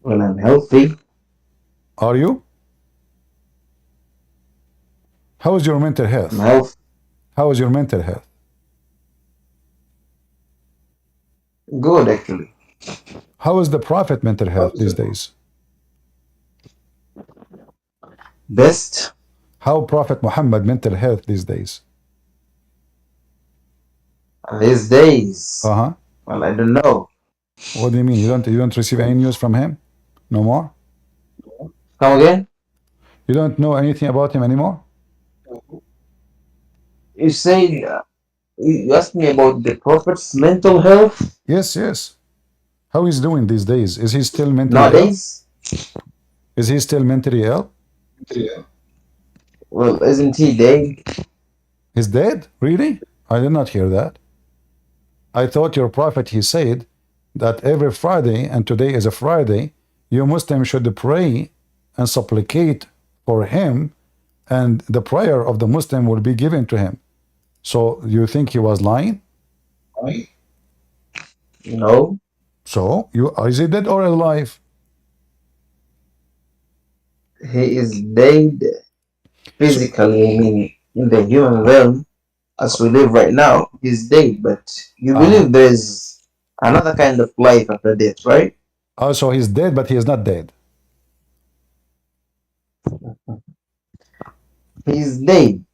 Well, I'm healthy. Are you? How is your mental I'm health? healthy. How is your mental health? Good, actually. How is the Prophet mental health these days? Best How Prophet Muhammad mental health these days? these days. Uh-huh. Well, I don't know. What do you mean? You don't receive any news from him? No more? Come again? You don't know anything about him anymore? You say you asked me about the prophet's mental health Yes, yes. How he's doing these days? Is he still mentally ill? nowadays. Is he still mentally ill? Well, isn't he dead? He's dead? Really? I did not hear that. I thought your prophet, he said that every Friday, and today is a Friday, you Muslims should pray and supplicate for him, and the prayer of the Muslim will be given to him. So you think he was lying? No. So you is he dead or alive? He is dead So physically, I mean, in the human realm, as we live right now, he's dead. But you uh-huh. believe there's another kind of life after death, right? So he's dead, but he is not dead. He's dead.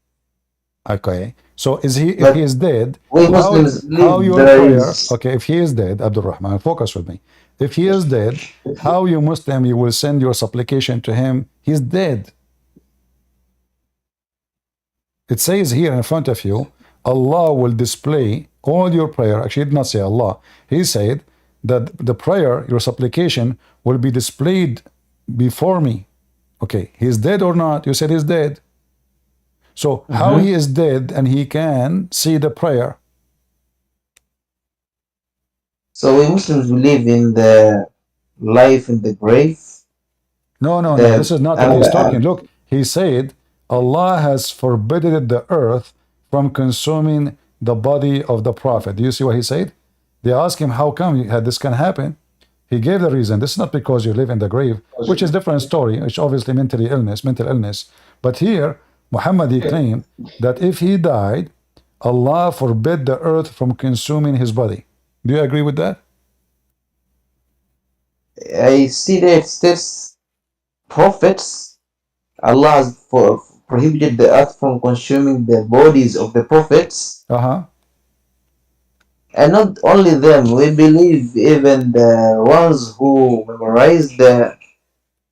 Okay. So is he if he But is dead, we how Muslims how believe your there prayer, is. okay, if he is dead, Abdul Rahman, focus with me. If he is dead, how you Muslim you will send your supplication to him? He's dead. It says here in front of you, Allah will display all your prayer. Actually, he did not say Allah. He said that the prayer, your supplication, will be displayed before me. Okay, he's dead or not? You said he's dead. So how Mhm. he is dead and he can see the prayer? So we Muslims believe in the life in the grave. No, no, no. The This is not what he's talking. Look, he said Allah has forbidden the earth from consuming the body of the prophet. Do you see what he said? They asked him, how come this can happen? He gave the reason. This is not because you live in the grave, which is a different story. It's obviously mental illness. But here, Muhammad, he claimed that if he died, Allah forbid the earth from consuming his body. Do you agree with that? I see that it states prophets. Allah has prohibited the earth from consuming the bodies of the prophets. Uh-huh. And not only them, we believe even the ones who memorized the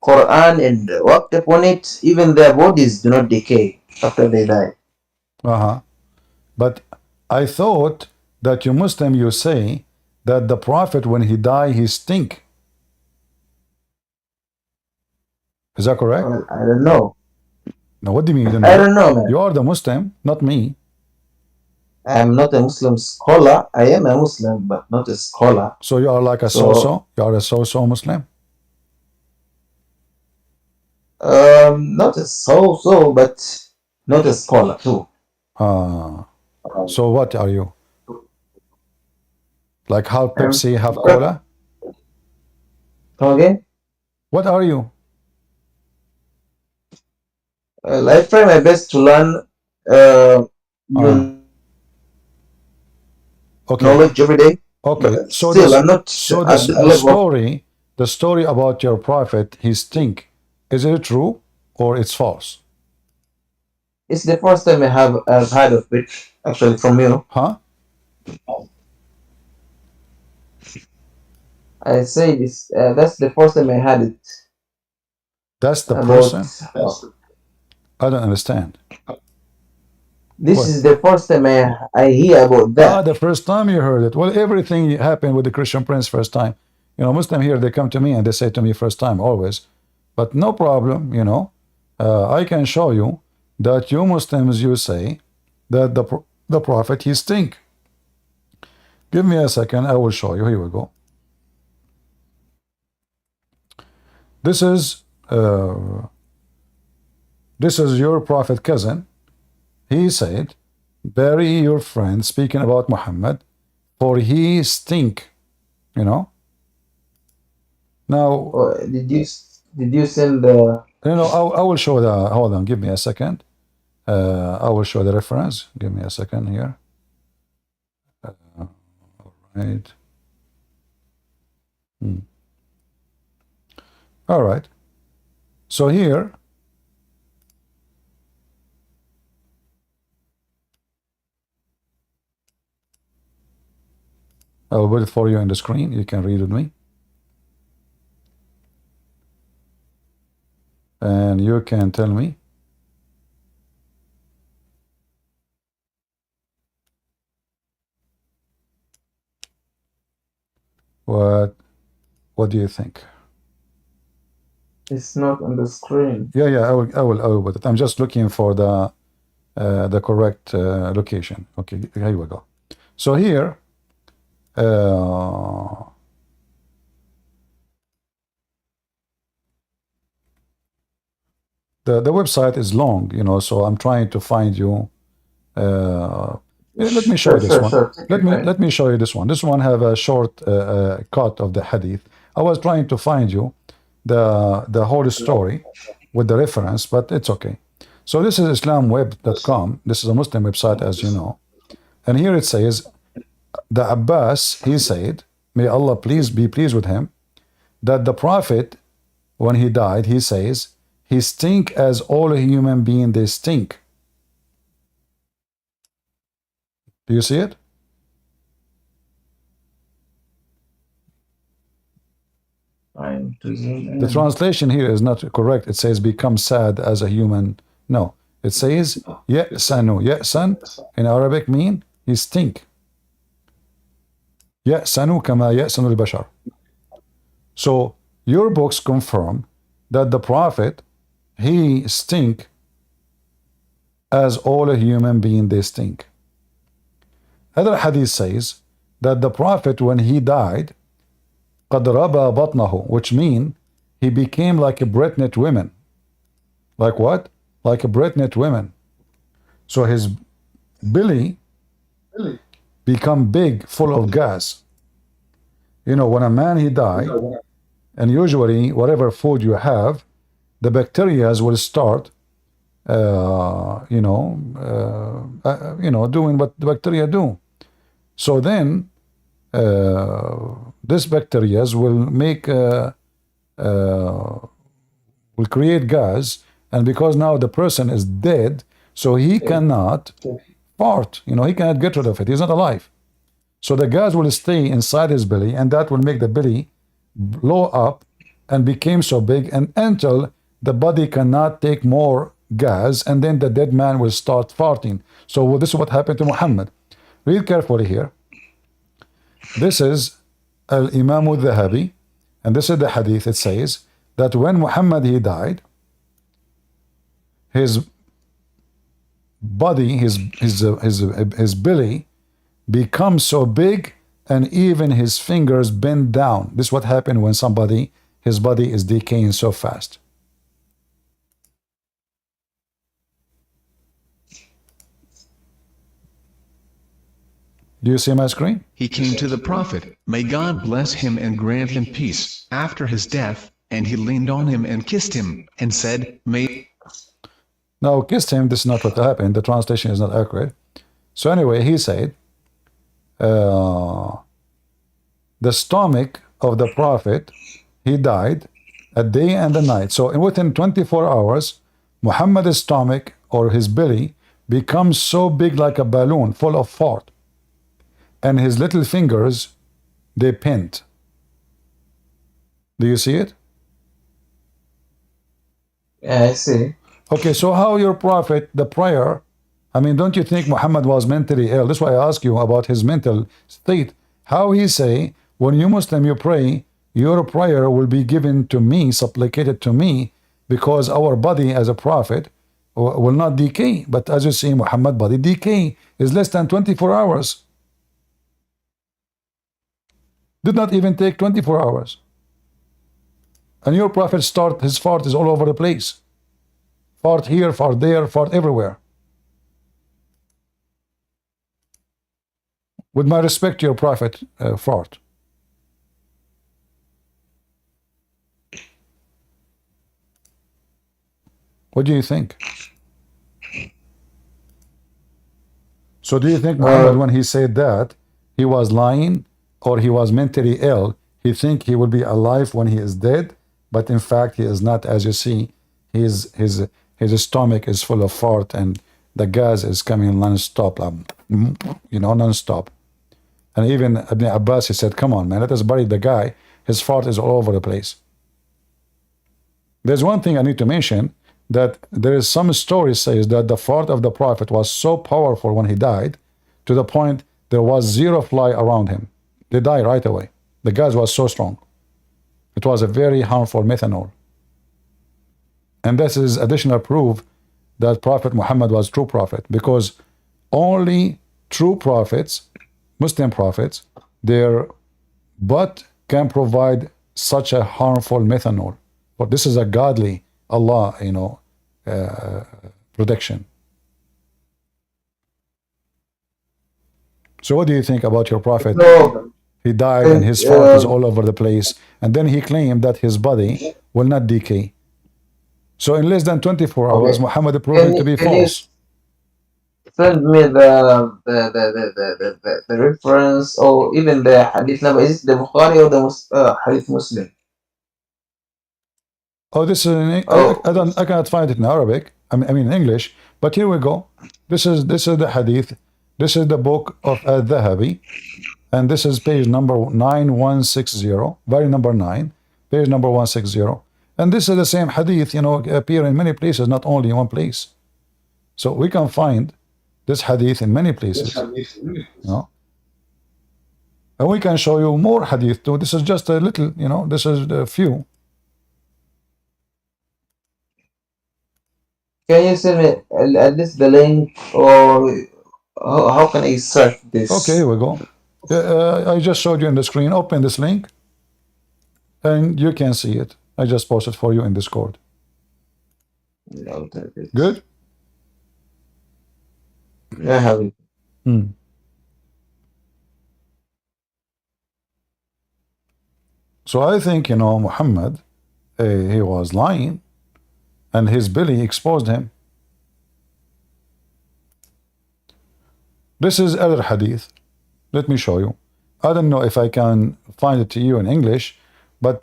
Quran and worked upon it, even their bodies do not decay after they die. Uh-huh. But I thought that you Muslim, you say that the Prophet, when he die, he stink. Is that correct? Well, I don't know. Now, what do you mean you don't I know? don't know, man. You are the Muslim, not me. I'm not a Muslim scholar. I am a Muslim, but not a scholar. So you are like a So, so-so. You are a so-so Muslim. not a so-so, but not a scholar too. Uh, so what are you? Like half I'm, Pepsi, half cola? come again? What are you? I try my best to learn Uh, new okay, knowledge every day, okay. but still, I'm not So at this the level of. the story about your prophet, he stink. Is it true or it's false? It's the first time I've heard of it actually from you. Huh? I say this. That's the first time I heard it That's the about. person? I don't understand. This What? is the first time I hear about Ah, that. the first time you heard it. Well, everything happened with the Christian Prince first time. Muslim here, they come to me and they say to me first time always. But no problem, I can show you that you Muslims, you say that the Prophet, he stink. Give me a second, I will show you. Here we go. This is uh, this is your Prophet cousin. He said, bury your friend, speaking about Muhammad, for he stink, you know. Now, Or did you send the? I will show the. Hold on, give me a second. I will show the reference. Give me a second here. Right. All right. So here, I will put it for you on the screen. You can read with me. And you can tell me what do you think? It's not on the screen. Yeah, I will put it. I'm just looking for the correct location. Okay, here we go. So here, the website is long, so I'm trying to find you. Let me show you this one. Sure. Take your time. Let me show you this one. This one have a short cut of the hadith. I was trying to find you the whole story with the reference, but it's okay. So this is islamweb.com. This is a Muslim website, as you know. And here it says, the Abbas, he said, may Allah please be pleased with him, that the Prophet, when he died, he says, he stink as all human beings, they stink. Do you see it? The translation here is not correct. It says become sad as a human. No, it says ya'sanu. Ya'san in Arabic mean he stink. Ya'sanu kama ya'sanu al-bashar. So your books confirm that the Prophet, he stink as all a human being they stink. Other hadith says that the Prophet, when he died, قَدْ رَبَى بَطْنَهُ, which mean he became like a pregnant woman. Like what? Like a pregnant woman. So his belly become big, full of gas. When a man he die, and usually whatever food you have, the bacteria will start, doing what the bacteria do. So then, this bacteria will create gas, and because now the person is dead, so he cannot fart. He cannot get rid of it. He's not alive. So the gas will stay inside his belly, and that will make the belly blow up and become so big, and until the body cannot take more gas, and then the dead man will start farting. So this is what happened to Muhammad. Read carefully here. This is Al-Imam al-Dhahabi, and this is the hadith. It says that when Muhammad he died, his body, his belly becomes so big, and even his fingers bend down. This is what happened when his body is decaying so fast. Do you see my screen? He came to the Prophet, may God bless him and grant him peace, after his death, and he leaned on him and kissed him, and said, may... Now, kissed him, this is not what happened. The translation is not accurate. So anyway, he said, the stomach of the Prophet, he died a day and a night. So within 24 hours, Muhammad's stomach, or his belly, becomes so big like a balloon full of fart. And his little fingers, they pent. Do you see it? Yeah, I see. Okay, so how your Prophet, the prayer, don't you think Muhammad was mentally ill? That's why I ask you about his mental state. How he say, when you Muslim, you pray, your prayer will be given to me, supplicated to me, because our body as a Prophet will not decay. But as you see, Muhammad body decay is less than 24 hours. Did not even take 24 hours. And your Prophet his fart is all over the place. Fart here, fart there, fart everywhere. With my respect to your Prophet, fart. What do you think? So do you think Muhammad, Uh, when he said that, he was lying or he was mentally ill? He think he will be alive when he is dead, but in fact he is not. As you see, his stomach is full of fart and the gas is coming non-stop, non-stop. And even Ibn Abbas, he said, come on, man, let us bury the guy. His fart is all over the place. There's one thing I need to mention, that there is some story says that the fart of the Prophet was so powerful when he died, to the point there was zero fly around him. They died right away. The gas was so strong. It was a very harmful methanol. And this is additional proof that Prophet Muhammad was true prophet, because only true prophets, Muslim prophets, their butt can provide such a harmful methanol. But this is a godly Allah, protection. So what do you think about your prophet? so, He died and his fart is all over the place. And then he claimed that his body will not decay. So in less than 24 hours, okay. Muhammad proved it to be Can you false. send me the reference or even the hadith number? Is it the Bukhari or the Hadith Muslim? Oh, this is Oh, I cannot find it in Arabic. I mean in English. But here we go. This is the hadith. This is the book of Al-Dhahabi, and this is page number 9160, volume number 9, page number 160. And this is the same hadith, appear in many places, not only in one place. So we can find this hadith in many places. And we can show you more hadith too. This is just a little, this is a few. can you send me at least the link, or how can I search this? Okay, here we go. I just showed you in the screen. Open this link and you can see it. I just posted for you in Discord. No, Good? I have it. So I think, Muhammad, he was lying and his belly exposed him. This is other hadith. Let me show you. I don't know if I can find it to you in English, but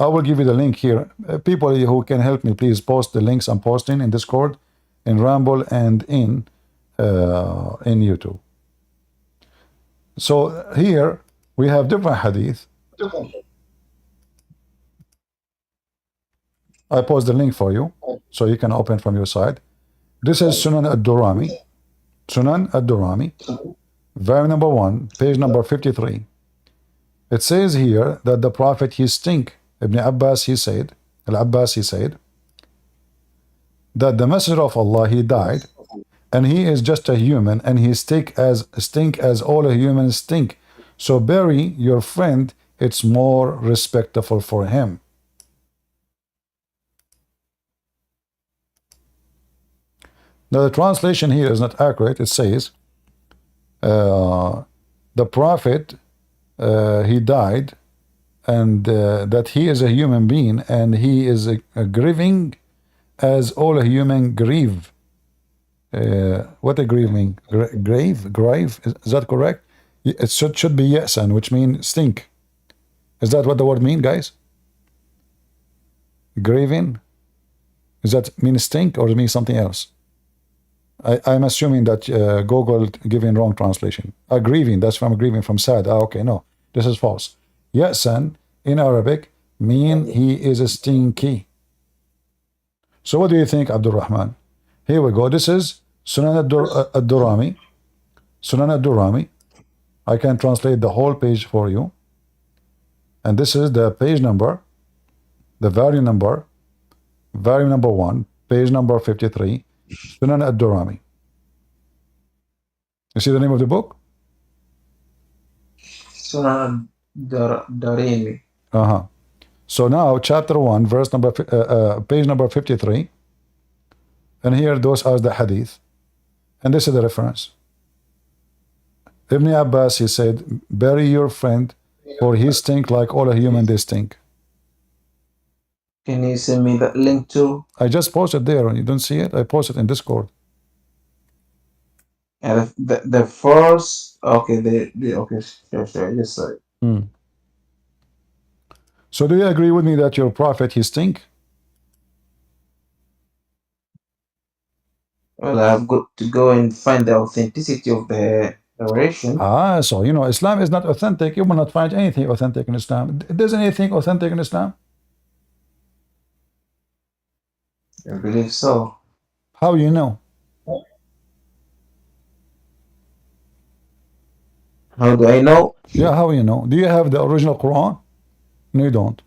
I will give you the link here. People who can help me, please post the links I'm posting in Discord, in Rumble, and in YouTube. So here we have different hadith. I post the link for you, so you can open from your side. This is Sunan ad-Durami. Sunan ad-Durami, volume number 1, page number 53. It says here that the Prophet, he stink. Ibn Abbas, he said, Al-Abbas, he said, that the Messenger of Allah, he died, and he is just a human, and he stink as all humans stink. So bury your friend, it's more respectful for him. Now the translation here is not accurate. It says, the Prophet, he died, and that he is a human being, and he is grieving as all a human grieve. What a grieve mean? Grave? Is that correct? It should be yasan, which means stink. Is that what the word mean, guys? Grieving? Does that mean stink or mean something else? I'm assuming that Google giving wrong translation. Grieving, that's from grieving, from sad. Okay, no, this is false. Yasan in Arabic mean he is stinky. So what do you think, Abdul Rahman? Here we go. This is Sunan ad-Durami. Sunan ad-Durami. I can translate the whole page for you. And this is the page number, the volume number 1, page number 53, Sunan ad-Durami. You see the name of the book? Sunan Darimi. So now chapter 1, verse number, page number 53. And here those are the hadith. And this is the reference. Ibn Abbas, he said, bury your friend, for he stink like all a human they stink. Can you send me that link too? I just posted there. You don't see it? I posted in Discord. And the first, okay, okay, sure, yes, sir. Hmm. So do you agree with me that your prophet, he stink? Well, I've got to go and find the authenticity of the narration. Ah, so you know, Islam is not authentic. You will not find anything authentic in Islam. There's anything authentic in Islam? I believe so. How you know? How do I know? Yeah, how you know? Do you have the original Quran? No, you don't.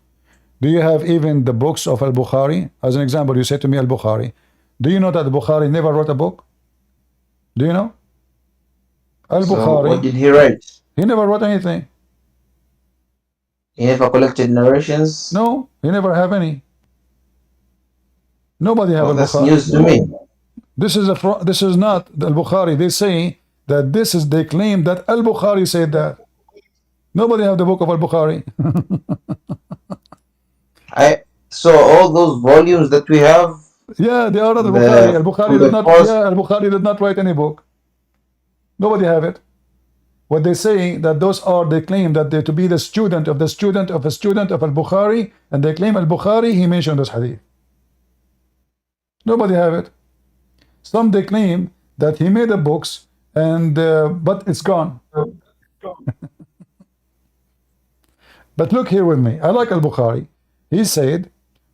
Do you have even the books of Al-Bukhari? As an example, you say to me Al-Bukhari. Do you know that Bukhari never wrote a book? Do you know? So what Al-Bukhari, did he write? he never wrote anything. He never collected narrations. No, he never have any. Nobody have Oh, that's Al-Bukhari. news to me. This is not the Al-Bukhari. They say that this is, they claim that Al-Bukhari said that. Nobody have the book of Al-Bukhari. So all those volumes that we have, Yeah, they are not Al-Bukhari. Al-Bukhari from did the not, first, yeah, Al-Bukhari did not write any book. Nobody have it. What they say that those are, they claim that they to be the student of the student of a student of Al-Bukhari, and they claim Al-Bukhari, he mentioned this hadith. Nobody have it. Some they claim that he made the books, and but it's gone. But look here with me. I like Al-Bukhari. He said,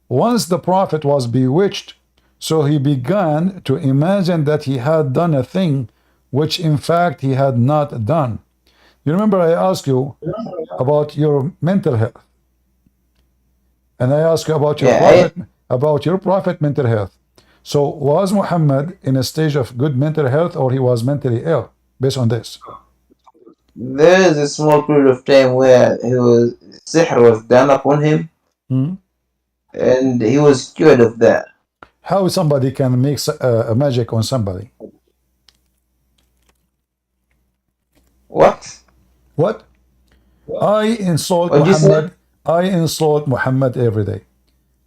once the Prophet was bewitched, so he began to imagine that he had done a thing which in fact he had not done. You remember I asked you about your mental health, and I asked you about your yeah, prophet mental health. So was Muhammad in a stage of good mental health, or he was mentally ill based on this? there is a small period of time where sihr was done upon him, Hmm? and he was cured of that. How somebody can make a magic on somebody? What? What? I insult What did you say? Muhammad. I insult Muhammad every day.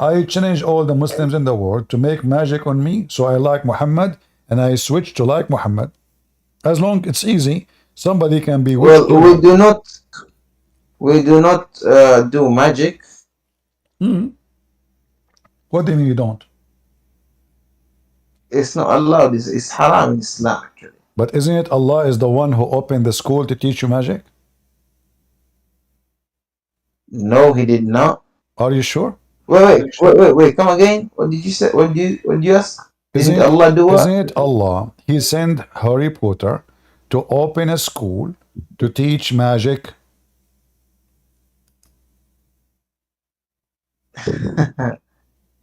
I challenge all the Muslims in the world to make magic on me, so I like Muhammad, and I switch to like Muhammad. As long it's easy, somebody can be Well, witched. we do not do magic. Hmm. What do you mean you don't? It's not allowed. It's haram in Islam, actually. But isn't it Allah is the one who opened the school to teach you magic? No, he did not. Are you sure? Wait. Come again. What did you say? What did you ask? Didn't Allah do Isn't what? it Allah? He sent Harry Potter to open a school to teach magic.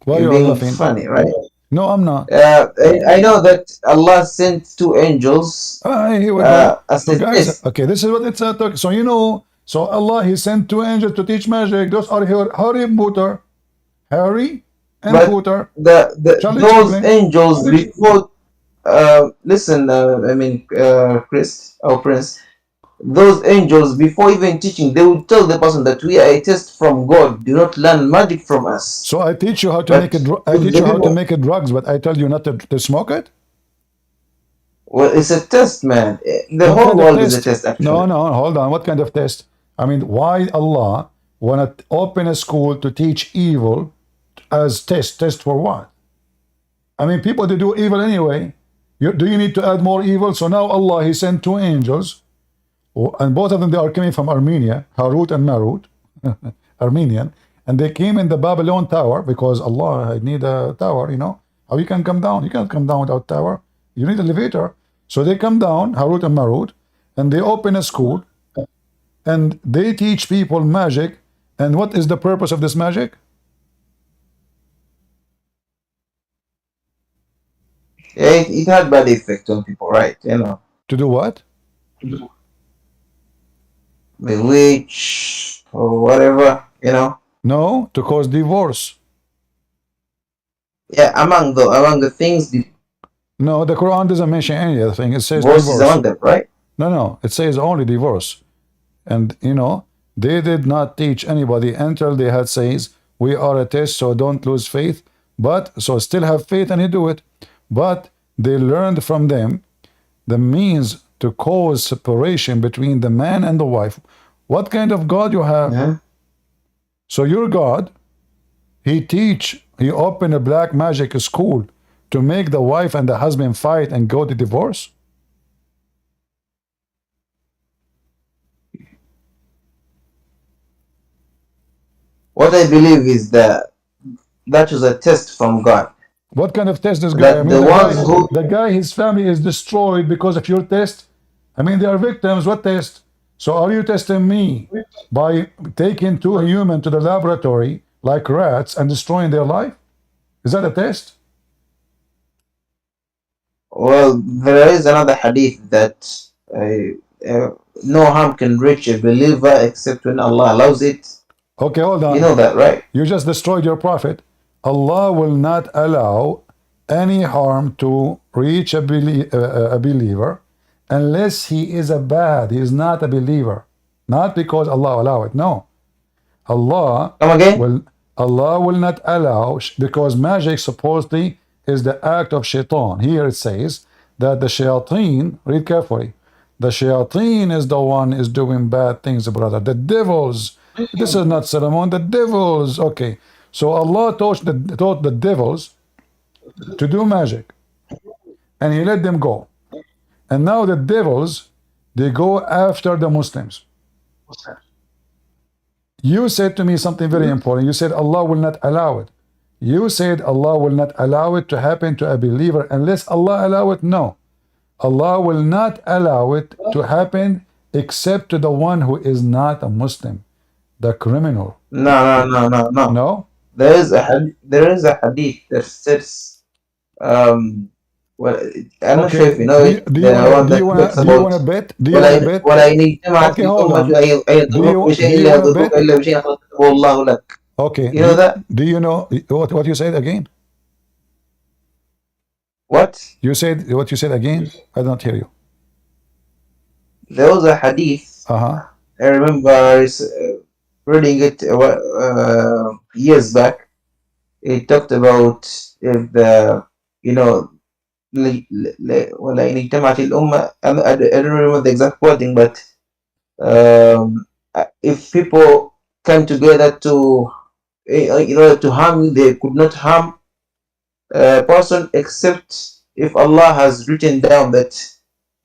Why You're you are being laughing? funny, right? No, I'm not. I know that Allah sent two angels Here we go. as So a guys, test. okay, this is what it's talking. So you know, so Allah he sent two angels to teach magic. Those are Harry Potter, Harry and But Potter. Charlie those Chaplin. angels before listen, Chris or Prince, those angels before even teaching, they will tell the person that we are a test from God. Do not learn magic from us. So I teach you how to But make it. I with teach the you how to people, make it drugs, but I tell you not to smoke it. well, it's a test, man. The What whole kind of world is a test? test, actually. No, hold on. What kind of test? I mean, why Allah wanna open a school to teach evil as test? Test for what? I mean, people they do evil anyway. Do you need to add more evil? So now Allah he sent two angels, and both of them they are coming from Armenia, Harut and Marut, Armenian, and they came in the Babylon tower because Allah I need a tower. You know how you can come down? You can't come down without tower. You need an elevator. So they come down, Harut and Marut, and they open a school, and they teach people magic. And what is the purpose of this magic? Yeah, it had bad effect on people, right? You know, To do what? the witch or whatever. You know, No, to cause divorce. yeah. Among the things, No, the Quran doesn't mention any other thing. It says divorce is divorce. among them, right? No, it says only divorce. And you know, they did not teach anybody until they had says, we are a test, so don't lose faith. But so still have faith and you do it. But they learned from them the means to cause separation between the man and the wife. What kind of God you have? Mhm. So your God, he opened a black magic school to make the wife and the husband fight and go to divorce? What I believe is that that was a test from God. What kind of test this guy? I That mean, the ones who the guy, his family is destroyed because of your test. I mean, they are victims. What test? So are you testing me by taking two humans to the laboratory like rats and destroying their life? Is that a test? well, there is another hadith that no harm can reach a believer except when Allah allows it. Okay, hold You on. know that, right? You just destroyed your prophet. Allah will not allow any harm to reach a believer unless he is he is not a believer. Not because Allah allow it. No. Allah Come again? will Allah will not allow, because magic supposedly is the act of shaitan. Here it says that the shayateen, read carefully, the shayateen is the one is doing bad things, brother. The devils. This is not Solomon, the devils. Okay. So Allah taught the devils to do magic. And he let them go. And now the devils, they go after the Muslims. You said to me something very important. You said Allah will not allow it. You said Allah will not allow it to happen to a believer unless Allah allow it. No. Allah will not allow it to happen except to the one who is not a Muslim, the criminal. No. No? There is a hadith that says, well, I'm not sure if you know it. The one that talks do you about wanna bet? Do you wanna bet? ولا إن اجتمعت Okay, hold الأمة on. أن Do you يضروك بشيء do you إلا wanna يضروك bet? إلا بشيء قد كتبه الله لك. Okay. You know that? Do you know what you said again? What? You said what you said again? I don't hear you. There was a hadith. Uh-huh. I remember reading it years back. It talked about if the, you know, ولا إن اجتمعت الأمة. I don't remember the exact wording, but if people come together to in order to harm you, they could not harm a person except if Allah has written down that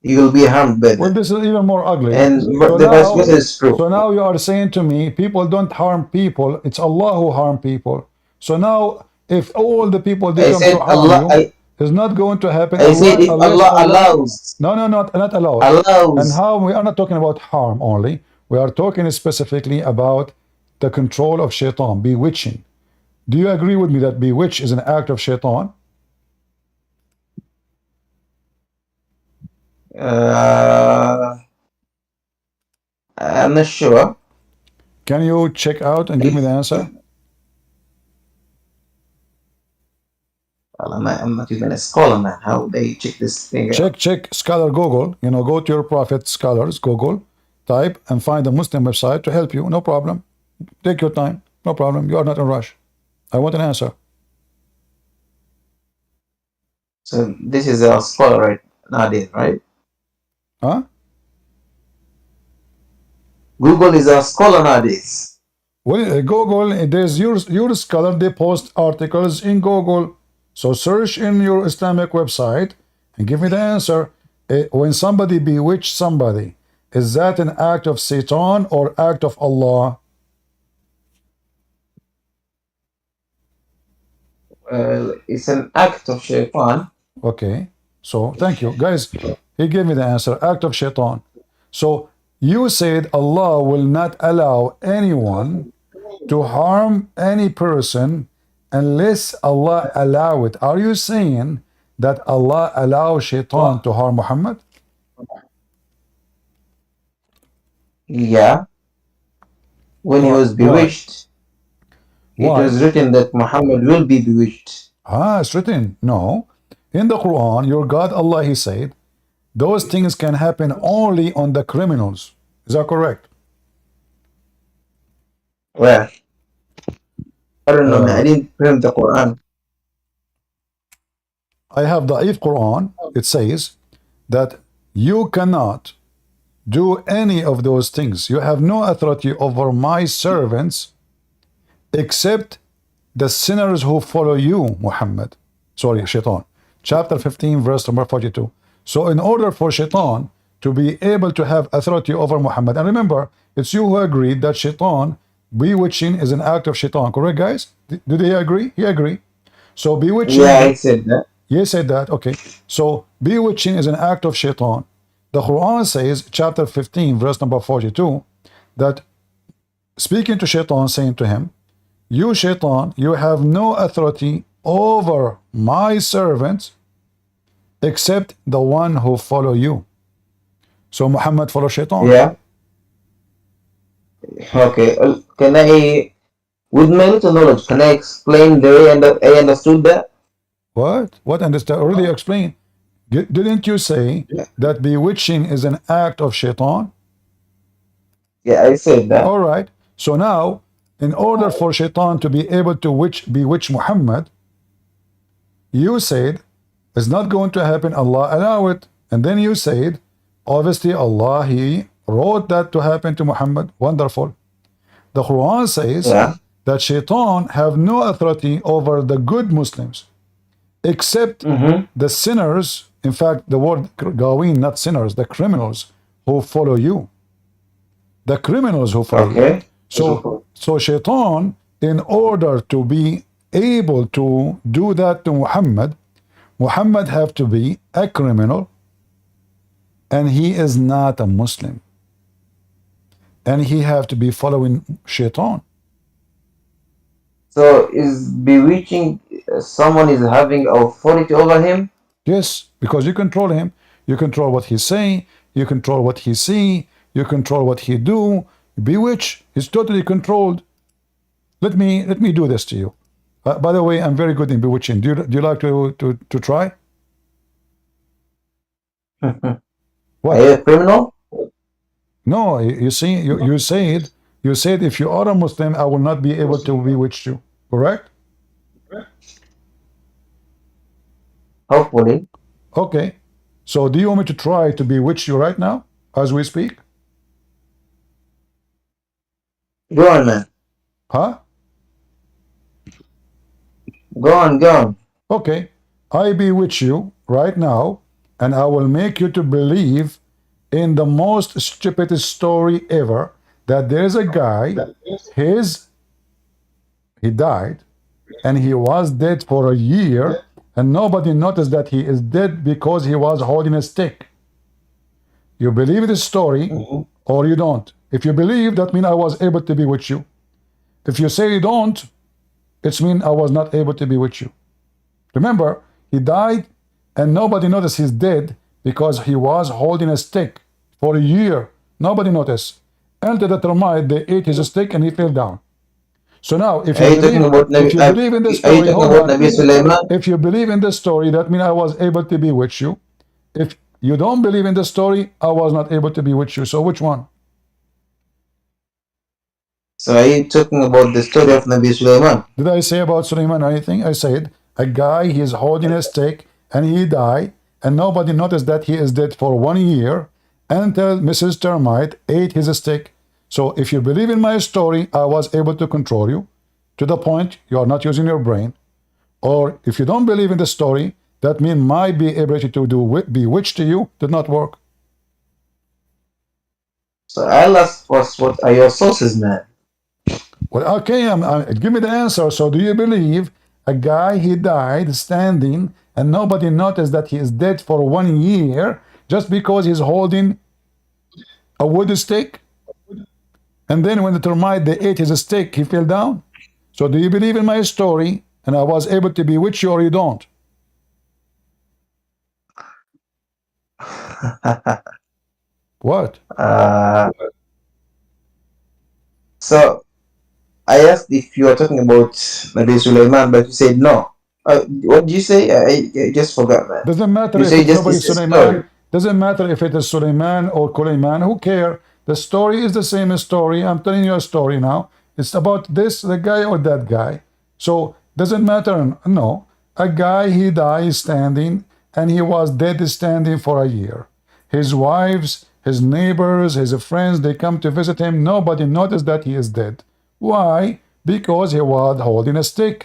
he will be harmed by Well, them. this is even more ugly. And So the vice now, versa is true. so now you are saying to me, people don't harm people. It's Allah who harm people. So now, if all the people I they come said to harm Allah. you, it's not going to happen. I said if unless Allah allows. No, not allowed. And Allows. how we are not talking about harm only. We are talking specifically about the control of shaitan, bewitching. Do you agree with me that bewitch is an act of shaitan? I'm not sure. Can you check out and give me the answer? Well, I'm not even a scholar, man. How they check this thing out? Check Scholar Google. You know, go to your Prophet Scholars Google, type and find a Muslim website to help you. No problem. Take your time. No problem. You are not in a rush. I want an answer. So this is a scholar right nowadays, right? Huh? Google is a scholar nowadays. Well, Google, there's your scholar, they post articles in Google. So search in your Islamic website and give me the answer. When somebody bewitch somebody, is that an act of Satan or act of Allah? It's an act of shaitan. Okay. So thank you. Guys, he gave me the answer. Act of shaitan. So you said Allah will not allow anyone to harm any person unless Allah allow it. Are you saying that Allah allows shaitan to harm Muhammad? Yeah. When he was bewitched, it Why? was written that Muhammad will be bewitched. It's written. No. In the Quran, your God Allah, he said, those things can happen only on the criminals. Is that correct? Where? I don't know, man. I didn't frame the Quran. I have the Quran. It says that you cannot do any of those things. You have no authority over my servants except the sinners who follow you, Muhammad. Sorry, Shaitan. Chapter 15, verse number 42. So in order for Shaitan to be able to have authority over Muhammad, and remember, it's you who agreed that Shaitan, bewitching is an act of Shaitan, correct, guys? Did he agree? He agreed. So bewitching, Yeah, I said that. you said that, okay. So bewitching is an act of Shaitan. The Quran says, chapter 15, verse number 42, that speaking to Shaitan, saying to him, you, Shaitan, you have no authority over my servants except the one who follow you. So Muhammad follow Shaitan. Yeah. Okay. Can I, with my little knowledge, can I explain the way I understood that? What? What understand? Already explained. Didn't you say Yeah. that bewitching is an act of Shaitan? Yeah, I said that. All right. So now, in order for Shaitan to be able to bewitch Muhammad, you said it's not going to happen. Allah allow it, and then you said, obviously Allah He wrote that to happen to Muhammad. Wonderful. The Quran says Yeah. that Shaitan have no authority over the good Muslims, except the sinners. In fact, the word gawin, not sinners, the criminals who follow you. The criminals who follow you. Okay. So Shaitan, in order to be able to do that to Muhammad, Muhammad have to be a criminal, and he is not a Muslim. And he have to be following Shaitan. So is bewitching someone is having authority over him? Yes, because you control him. You control what he's saying. You control what he see. You control what he do. Bewitch. He's totally controlled. Let me do this to you. By the way, I'm very good in bewitching. Do you like to try? Are What? you a criminal? No, you see, you said if you are a Muslim, I will not be able to bewitch you. Correct? Hopefully. Okay. So do you want me to try to bewitch you right now as we speak? Go on, man. Huh? Go on, go on. Okay. I bewitch you right now, and I will make you to believe in the most stupidest story ever, that there's a guy, he died, and he was dead for a year, and nobody noticed that he is dead because he was holding a stick. You believe this story, or you don't. If you believe, that means I was able to be with you. If you say you don't, it means I was not able to be with you. Remember, he died, and nobody noticed he's dead because he was holding a stick for a year. Nobody noticed. Until the termite, they ate his stick and he fell down. So now, if you believe in the story, hold on. Nabi Sulaiman? If you believe in the story, that means I was able to be with you. If you don't believe in the story, I was not able to be with you. So which one? So are you talking about the story of Nabi Sulaiman? Did I say about Sulaiman anything? I said a guy, he's holding a stick and he died, and nobody noticed that he is dead for 1 year until Mrs. Termite ate his stick. So if you believe in my story, I was able to control you to the point you are not using your brain. Or if you don't believe in the story, that means my ability to bewitch to you did not work. So I'll ask first, what are your sources, man? Well, okay, give me the answer. So do you believe a guy, he died standing and nobody noticed that he is dead for 1 year just because he's holding a wood stick? And then when the termite, they ate his stick, he fell down? So do you believe in my story and I was able to bewitch you, or you don't? What? So I asked if you are talking about Nabi Sulaiman, but you said no. What did you say? I just forgot, man. Doesn't matter You if say it's just nobody it's a Sulaiman. story. Doesn't matter if it is Sulaiman or Kulayman. Who care? The story is the same story. I'm telling you a story now. It's about this, the guy or that guy. So doesn't matter. No, a guy he died standing, and he was dead standing for a year. His wives, his neighbors, his friends, they come to visit him. Nobody noticed that he is dead. Why? Because he was holding a stick.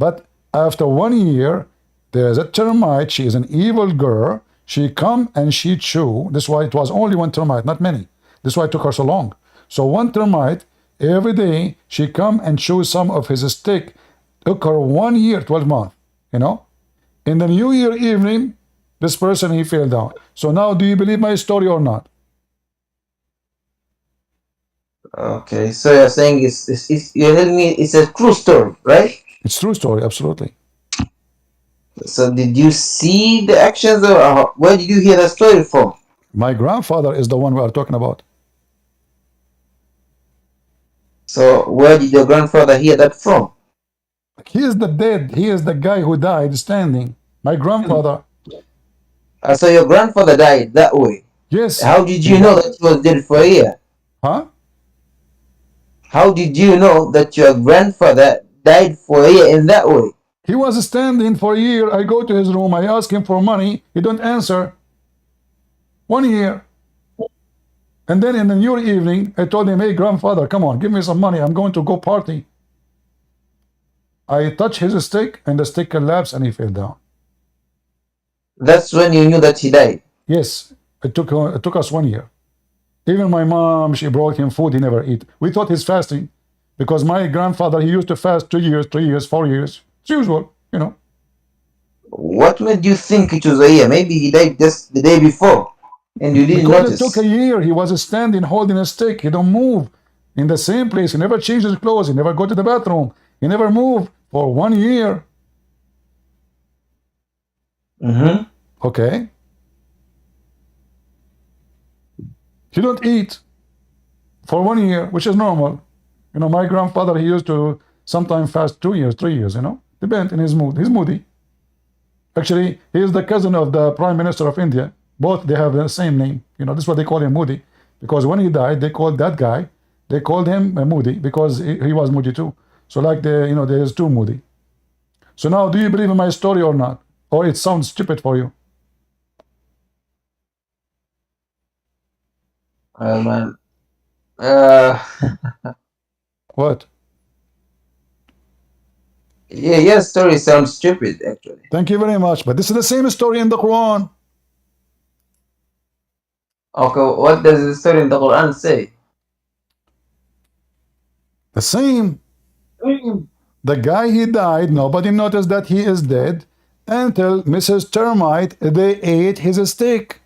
But after 1 year, there's a termite. She is an evil girl. She come and she chew. This is why it was only one termite, not many. This is why it took her so long. So one termite, every day, she come and chew some of his stick. Took her 1 year, 12 months, you know. In the New Year evening, this person, he fell down. So now, do you believe my story or not? Okay, so you're saying you're telling me it's a true story, right? It's true story, absolutely. So did you see the actions, or where did you hear the story from? My grandfather is the one we are talking about. So where did your grandfather hear that from? He is the dead. He is the guy who died standing. My grandfather. So your grandfather died that way. Yes. How did you know that he was dead for a year? Huh? How did you know that your grandfather died for a year in that way? He was standing for a year. I go to his room. I ask him for money. He don't answer. 1 year. And then in the New Year evening, I told him, hey, grandfather, come on, give me some money. I'm going to go party. I touch his stick, and the stick collapsed, and he fell down. That's when you knew that he died? Yes. It took us 1 year. Even my mom, she brought him food he never eat. We thought he's fasting, because my grandfather, he used to fast 2 years, 3 years, 4 years. It's usual, you know. What made you think it was a year? Maybe he died just the day before, and you didn't Because notice. it took a year. He was standing holding a stick. He don't move in the same place. He never changed his clothes. He never go to the bathroom. He never moved for 1 year. Mm-hmm. Okay. He don't eat for 1 year, which is normal. You know, my grandfather, he used to sometimes fast 2 years, 3 years, you know. Depends in his mood. He's moody. Actually, he is the cousin of the Prime Minister of India. Both, they have the same name. You know, this is what they call him, Moody. Because when he died, they called that guy, they called him Moody, because he was moody too. So like, you know, there is two Moody. So now, do you believe in my story or not? Or it sounds stupid for you? Man. What? Yeah, your story sounds stupid, actually. Thank you very much. But this is the same story in the Quran. Okay, what does the story in the Quran say? The same. The guy, he died. Nobody noticed that he is dead until Mrs. Termite, they ate his steak.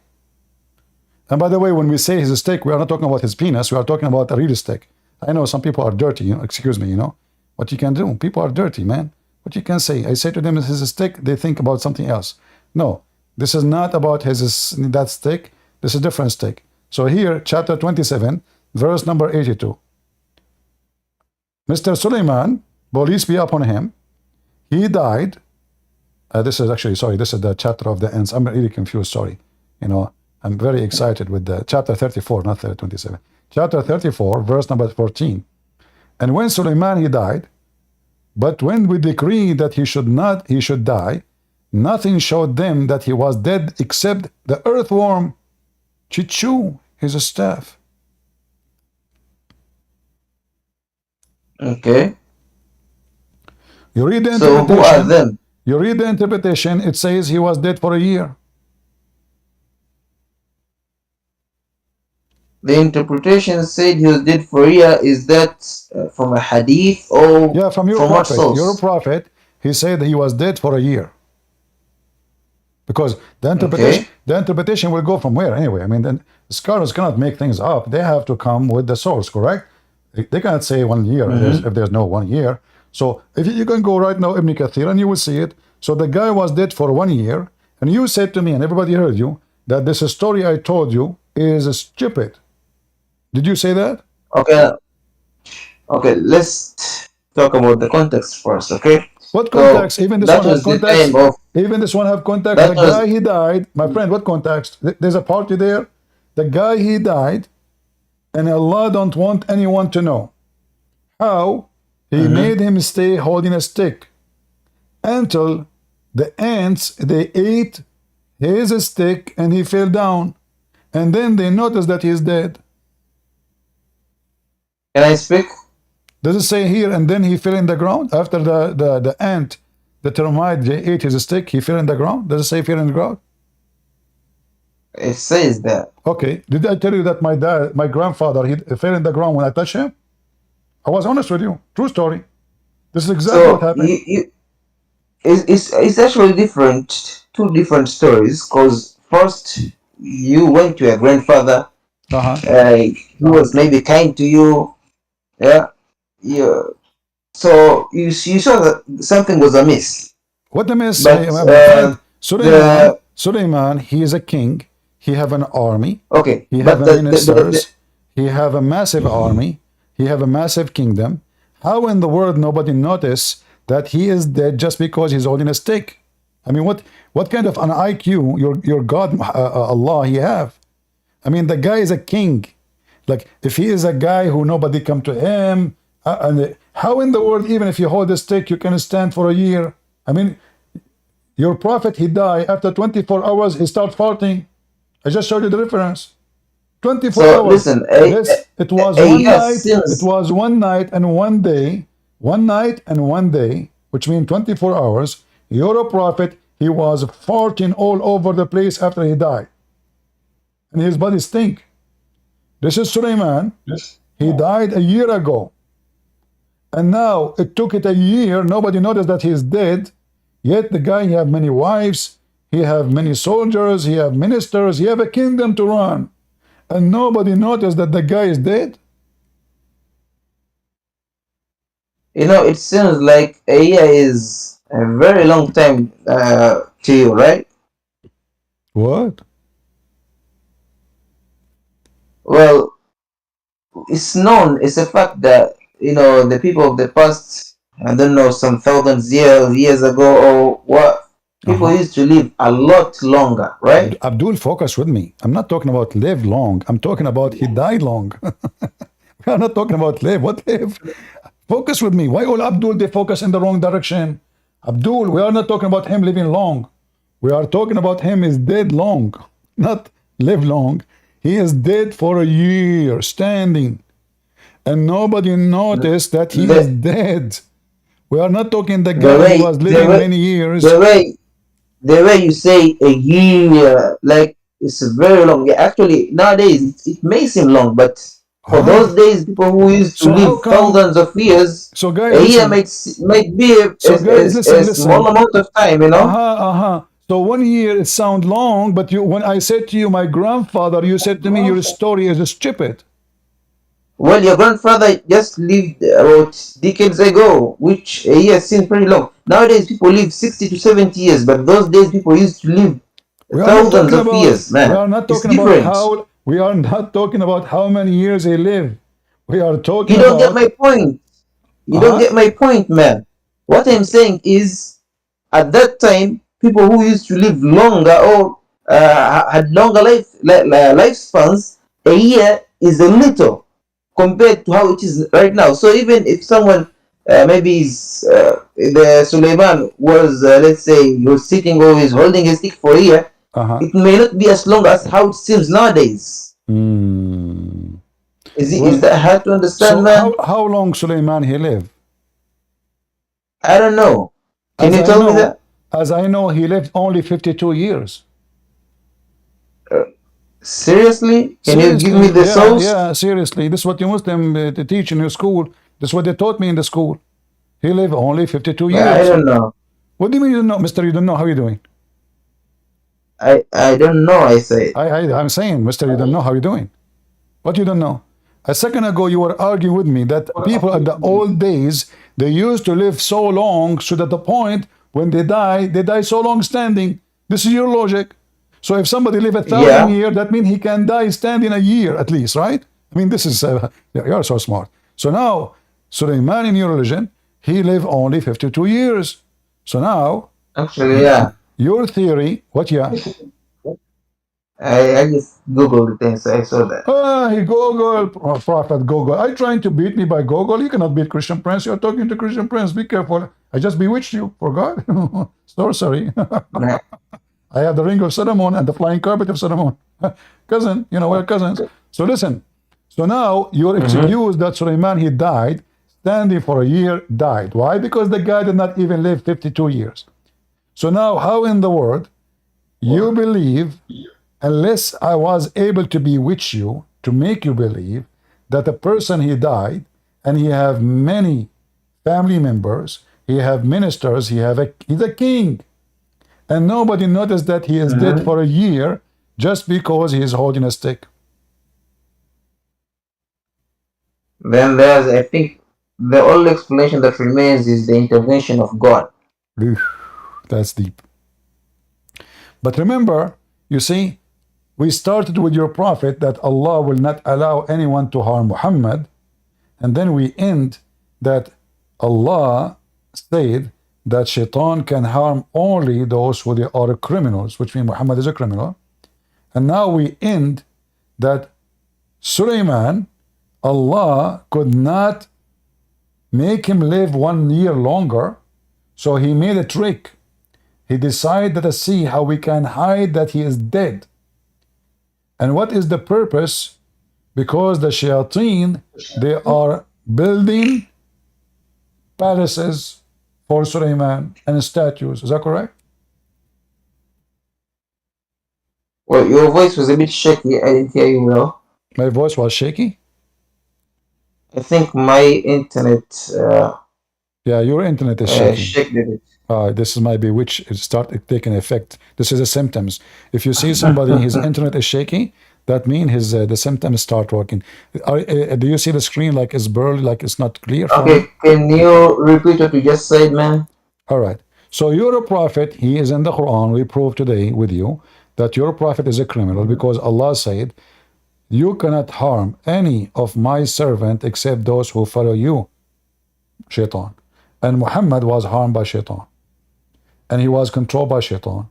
And by the way, when we say his steak, we are not talking about his penis. We are talking about a real steak. I know some people are dirty, you know, excuse me, you know. What you can do? People are dirty, man. What you can say? I say to them, his steak, they think about something else. No, this is not about that steak. This is a different steak. So here, chapter 27, verse number 82. Mr. Suleiman, peace be upon him, he died. This is actually, sorry, this is the chapter of the ends. I'm really confused, sorry. You know, I'm very excited with the chapter 34, not 27. Chapter 34, verse number 14. And when Suleiman, he died, but when we decreed that he should die, nothing showed them that he was dead except the earthworm, Chichu, his staff. Okay. You read the So who are them? You read the interpretation, it says he was dead for a year. The interpretation said he was dead for a year. Is that from a hadith or Yeah, from your what prophet. source? Your prophet, he said he was dead for a year. Because the interpretation will go from where anyway? I mean, then scholars cannot make things up. They have to come with the source, correct? They cannot say 1 year if there's no 1 year. So if you can go right now, Ibn Kathir, and you will see it. So the guy was dead for 1 year, and you said to me, and everybody heard you, that this story I told you is stupid. Did you say that? Okay. Okay, let's talk about the context first, okay? What context? So even this that one has was the context. time of Even this one have context. that The was guy, he died. My friend, what context? There's a party there. The guy, he died, and Allah don't want anyone to know. How He made him stay holding a stick until the ants, they ate his stick and he fell down. And then they noticed that he's dead. Can I speak? Does it say here, and then he fell in the ground? After the ant, the termite, they ate his stick, he fell in the ground? Does it say fell in the ground? It says that. Okay. Did I tell you that my grandfather, he fell in the ground when I touched him? I was honest with you. True story. This is exactly what So happened. it's actually different, two different stories. Because first you went to your grandfather. He was maybe kind to you. Yeah. Yeah. So you saw that something was amiss. What the miss, But my friend? the Suleiman, he is a king. He have an army. okay, He but have a ministers. He have a massive army. He have a massive kingdom. How in the world nobody notice that he is dead just because he's holding a stick? I mean, what kind of an IQ your God Allah he have? I mean, the guy is a king. Like, if he is a guy who nobody come to him, and how in the world, even if you hold a stick, you can stand for a year? I mean, your prophet, he died after 24 hours. He start farting. I just showed you the reference. 24 so hours. listen, This, it was one night. yes, It was one night and one day. One night and one day, which means 24 hours. Your prophet, he was farting all over the place after he died. And his body stink. This is Suleiman. He died a year ago. And now it took it a year. Nobody noticed that he's dead. Yet the guy, he have many wives. He have many soldiers. He have ministers. He have a kingdom to run. And nobody noticed that the guy is dead. you know, it seems like a year is a very long time to you, right? What? Well, it's known, it's a fact that, you know, the people of the past, I don't know, some thousands years ago or what, people used to live a lot longer, right? Abdul, focus with me. I'm not talking about live long. I'm talking about he died long. We are not talking about live. What live? Focus with me. Why all Abdul, they focus in the wrong direction? Abdul, we are not talking about him living long. We are talking about him is dead long, not live long. He is dead for a year, standing. And nobody noticed that he is dead. We are not talking the guy who was living many years. The way you say a year, like it's very long. Yeah, actually, nowadays it may seem long, but for those days, people who used to live thousands of years, so guys, a year might be a small amount of time, you know. So 1 year it sounds long, but when I said to you, my grandfather, you said to me, your story is stupid. Well, your grandfather just lived about decades ago, which a year seems pretty long. Nowadays, people live 60 to 70 years, but those days, people used to live thousands of years, man. We are not talking about how. We are not talking about how many years he lived. We are talking about... You don't get my point. You don't get my point, man. What I'm saying is, at that time, people who used to live longer or had longer lifespans, a year is a little compared to how it is right now. So even if someone maybe the Suleiman was, let's say, he was sitting or he's holding a stick for a year, it may not be as long as how it seems nowadays. Is that hard to understand, so man? How long Suleiman he lived? I don't know. Can you tell me that? As I know, he lived only 52 years. Seriously? Can you give me the source? Yeah, seriously. This is what you Muslim teach in your school. This is what they taught me in the school. He lived only 52 years. I don't know. What do you mean you don't know? Mister, you don't know? How are you doing? I don't know, I say. I'm saying, Mister, you don't know. How are you doing? What you don't know? A second ago, you were arguing with me that people in the old days, they used to live so long, so that the point when they die so long standing. This is your logic. So if somebody live 1,000 years, that means he can die standing a year at least, right? I mean, this is, you're so smart. So now, Suleiman in your religion, he lived only 52 years. So now, actually, yeah. Your theory, what, yeah? I just googled the thing, so I saw that. Ah, he Google, Prophet Google. Are you trying to beat me by Google? You cannot beat Christian Prince. You're talking to Christian Prince. Be careful. I just bewitched you, for God. Sorry. Man, I have the ring of Solomon and the flying carpet of Solomon. Cousin, we're cousins. So listen. So now your excuse that Suleiman, he died, standing for a year, died. Why? Because the guy did not even live 52 years. So now, how in the world you believe, unless I was able to bewitch you, to make you believe that the person he died, and he have many family members, he have ministers, he's a king, and nobody noticed that he is dead for a year just because he is holding a stick. then there's, I think, the only explanation that remains is the intervention of God. That's deep. But remember, you see, we started with your prophet that Allah will not allow anyone to harm Muhammad, and then we end that Allah said that Shaitan can harm only those who they are criminals, which means Muhammad is a criminal. And now we end that Suleiman, Allah could not make him live 1 year longer, so he made a trick. He decided to see how we can hide that he is dead. And what is the purpose? Because the shayateen, they are building palaces for Suleiman and statues. Is that correct? Well, your voice was a bit shaky. I didn't hear you well. My voice was shaky. I think my internet Yeah, your internet is shaking. shaky a bit. This is might be which start taking effect. This is the symptoms. If you see somebody, his internet is shaky, that means his the symptoms start working. Do you see the screen like it's blurry, like it's not clear? Okay, can you repeat what you just said, man? All right. So you're a prophet. He is in the Quran. We prove today with you that your prophet is a criminal because Allah said, "You cannot harm any of my servant except those who follow you, Shaitan." And Muhammad was harmed by Shaitan, and he was controlled by Shaitan.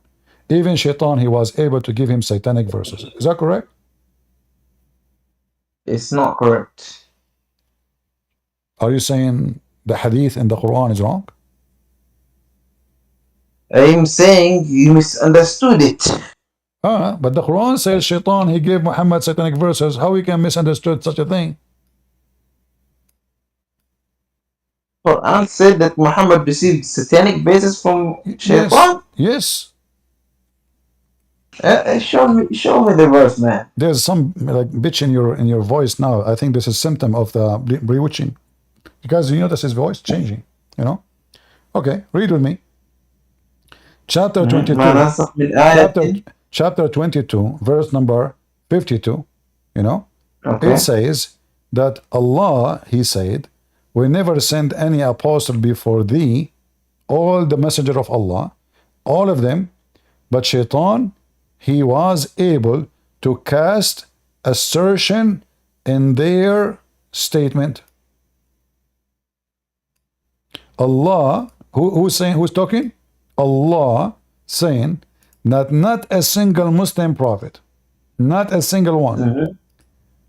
Even Shaitan, he was able to give him satanic verses. Is that correct? It's not correct. Are you saying the hadith in the Quran is wrong? I'm saying you misunderstood it. But the Quran says Shaitan, he gave Muhammad satanic verses. How we can misunderstood such a thing? Quran said that Muhammad received satanic basis from Shaitan. Yes. Show me the verse, man. There's some like bitch in your voice now. I think this is a symptom of the bewitching. Because you notice his voice changing, Okay, read with me. Chapter 22. Chapter 22, verse number 52, Okay. It says that Allah, he said, we never send any apostle before thee, all the messenger of Allah, all of them, but Shaitan, he was able to cast assertion in their statement. Allah, who's talking? Allah saying that not a single Muslim prophet, not a single one,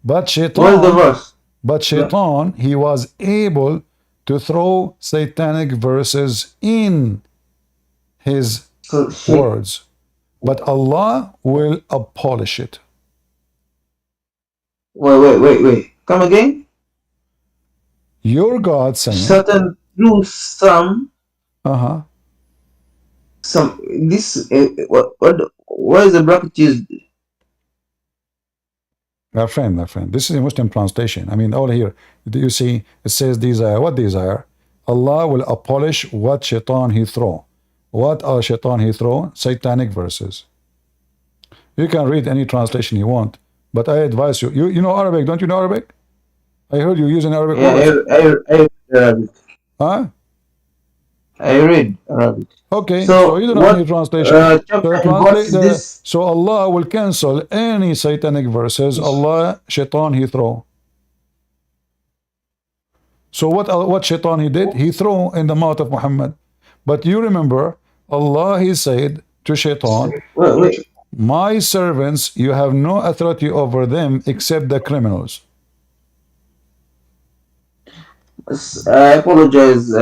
but Shaitan, Where's the verse? But Shaitan, he was able to throw satanic verses in his words. But Allah will abolish it. Wait. Come again? Your God saying Satan threw some this what is the bracket used? My friend, this is a Muslim translation. I mean, all here, do you see, it says desire. What desire? Allah will abolish what Shaitan he throw. What are Shaitan he throw? Satanic verses. You can read any translation you want, but I advise you. You know Arabic, don't you know Arabic? I heard you using Arabic words. I read Arabic. Huh? I read Arabic. Okay, so you don't know any translation. So Allah will cancel any satanic verses Allah, Shaitan, he throw. So what Shaitan he did? He threw in the mouth of Muhammad. But you remember, Allah, he said to Shaitan, Wait. My servants, you have no authority over them except the criminals. I apologize,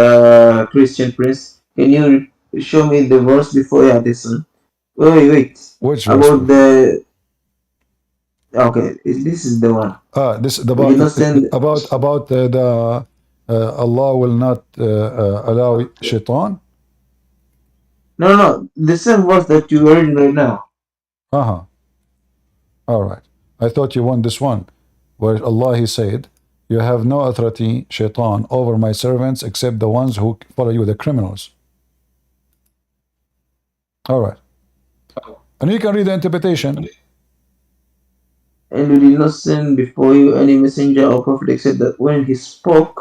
Christian Prince. Can you show me the verse before? Yeah, this one. Wait. Which verse? About the. Okay, this is the one. This is We did not send. about the Allah will not allow shaitan. No. The same verse that you are reading right now. Uh-huh. All right. I thought you want this one, where Allah He said, "You have no authority, shaitan, over my servants except the ones who follow you, the criminals." All right. And you can read the interpretation. And we did not send before you any messenger or prophet except that when he spoke,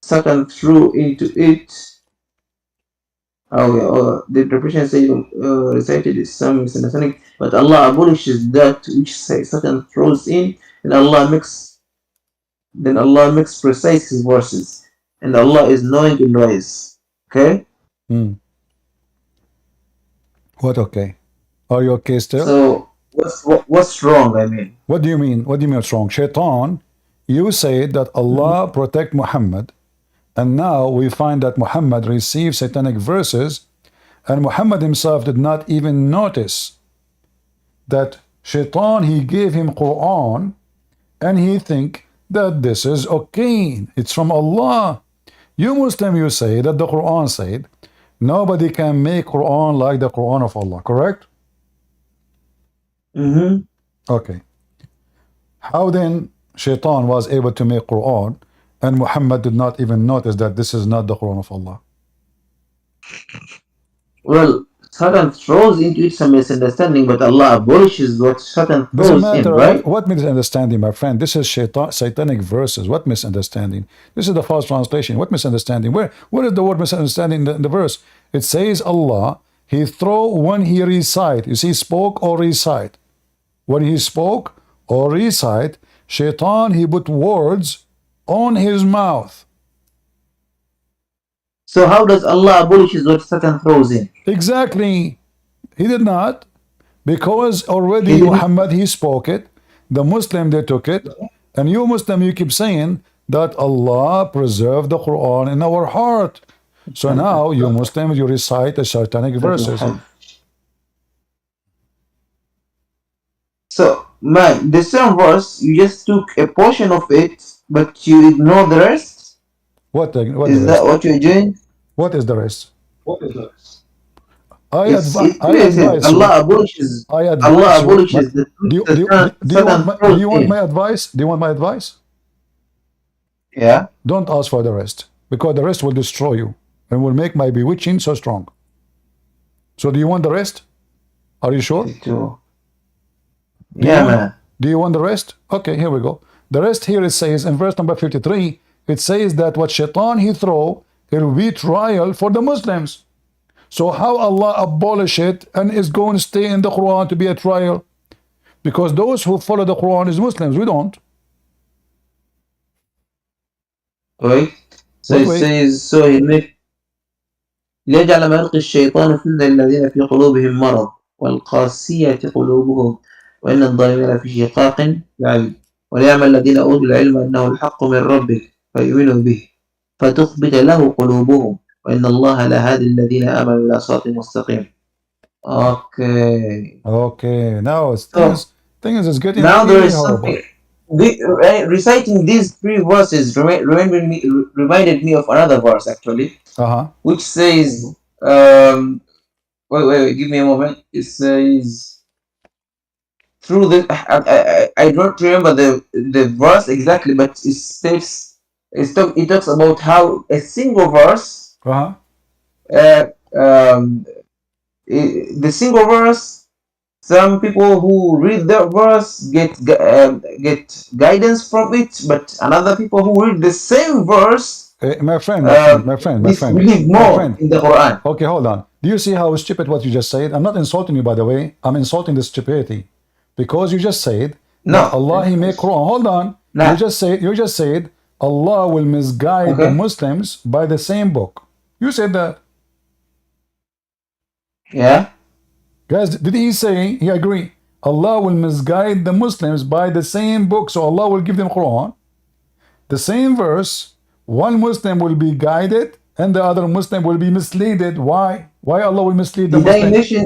Satan threw into it. The interpretation says recited is some misunderstanding, but Allah abolishes that which Satan throws in, and Allah makes precise His verses, and Allah is knowing and wise. Okay. What? Okay. Are you okay still? So what's wrong? I mean, what do you mean? What do you mean what's wrong? Shaitan, you said that Allah protect Muhammad, and now we find that Muhammad received satanic verses, and Muhammad himself did not even notice that Shaitan, he gave him Quran, and he think that this is okay. It's from Allah. You Muslim, you say that the Quran said nobody can make Quran like the Quran of Allah, correct? Okay. How then Shaitan was able to make Quran and Muhammad did not even notice that this is not the Quran of Allah? Well, Satan throws into it some misunderstanding, but Allah abolishes what Satan throws in, right? What misunderstanding, my friend? This is satanic verses. What misunderstanding? This is the false translation. What misunderstanding? Where is the word misunderstanding in the verse? It says Allah, He throw when He recite. You see, spoke or recite. When He spoke or recite, Shaitan, he put words on his mouth. So how does Allah abolishes what Satan throws in? Exactly. He did not. Because already Muhammad, he spoke it. The Muslim, they took it. And you Muslim, you keep saying that Allah preserved the Quran in our heart. So now, you Muslims, you recite the satanic verses. So, man, the same verse, you just took a portion of it, but you ignore the rest? What is that what you're doing? What is the rest? I advise Allah abolishes. Allah abolishes the do you want my advice? Do you want my advice? Yeah. Don't ask for the rest, because the rest will destroy you and will make my bewitching so strong. So do you want the rest? Are you sure? Man. Do you want the rest? Okay, here we go. The rest here it says in verse number 53, it says that what Shaitan he throw, it will be trial for the Muslims. So how Allah abolish it and is going to stay in the Quran to be a trial? Because those who follow the Quran is Muslims, we don't. Wait. So it says, so he made ليجعل ما يلقي الشيطان فتنة الذين في قلوبهم مرض والقاسية قلوبهم وإن الظالمين في شقاق بعيد وليعمل الذين أوتوا العلم أنه الحق من ربك فيؤمنوا به فتخبت له قلوبهم وإن الله لهادي الذين آمنوا إلى صراط مستقيم. Okay. Now things is getting now there is horrible. Reciting these three verses reminded me of another verse actually, which says, wait, give me a moment. It says, through the I don't remember the verse exactly, but it states it talks about how a single verse, the single verse, some people who read that verse get guidance from it, but another people who read the same verse, my friend, believe more in the Quran. Okay, hold on. Do you see how stupid what you just said? I'm not insulting you, by the way. I'm insulting the stupidity, because you just said Allah He made Quran. Hold on. You just said Allah will misguide the Muslims by the same book. You said that. Yeah. Guys, did he say he agree? Allah will misguide the Muslims by the same book, so Allah will give them Quran. The same verse, one Muslim will be guided and the other Muslim will be misled. Why? Why Allah will mislead the Did I Muslims? mention?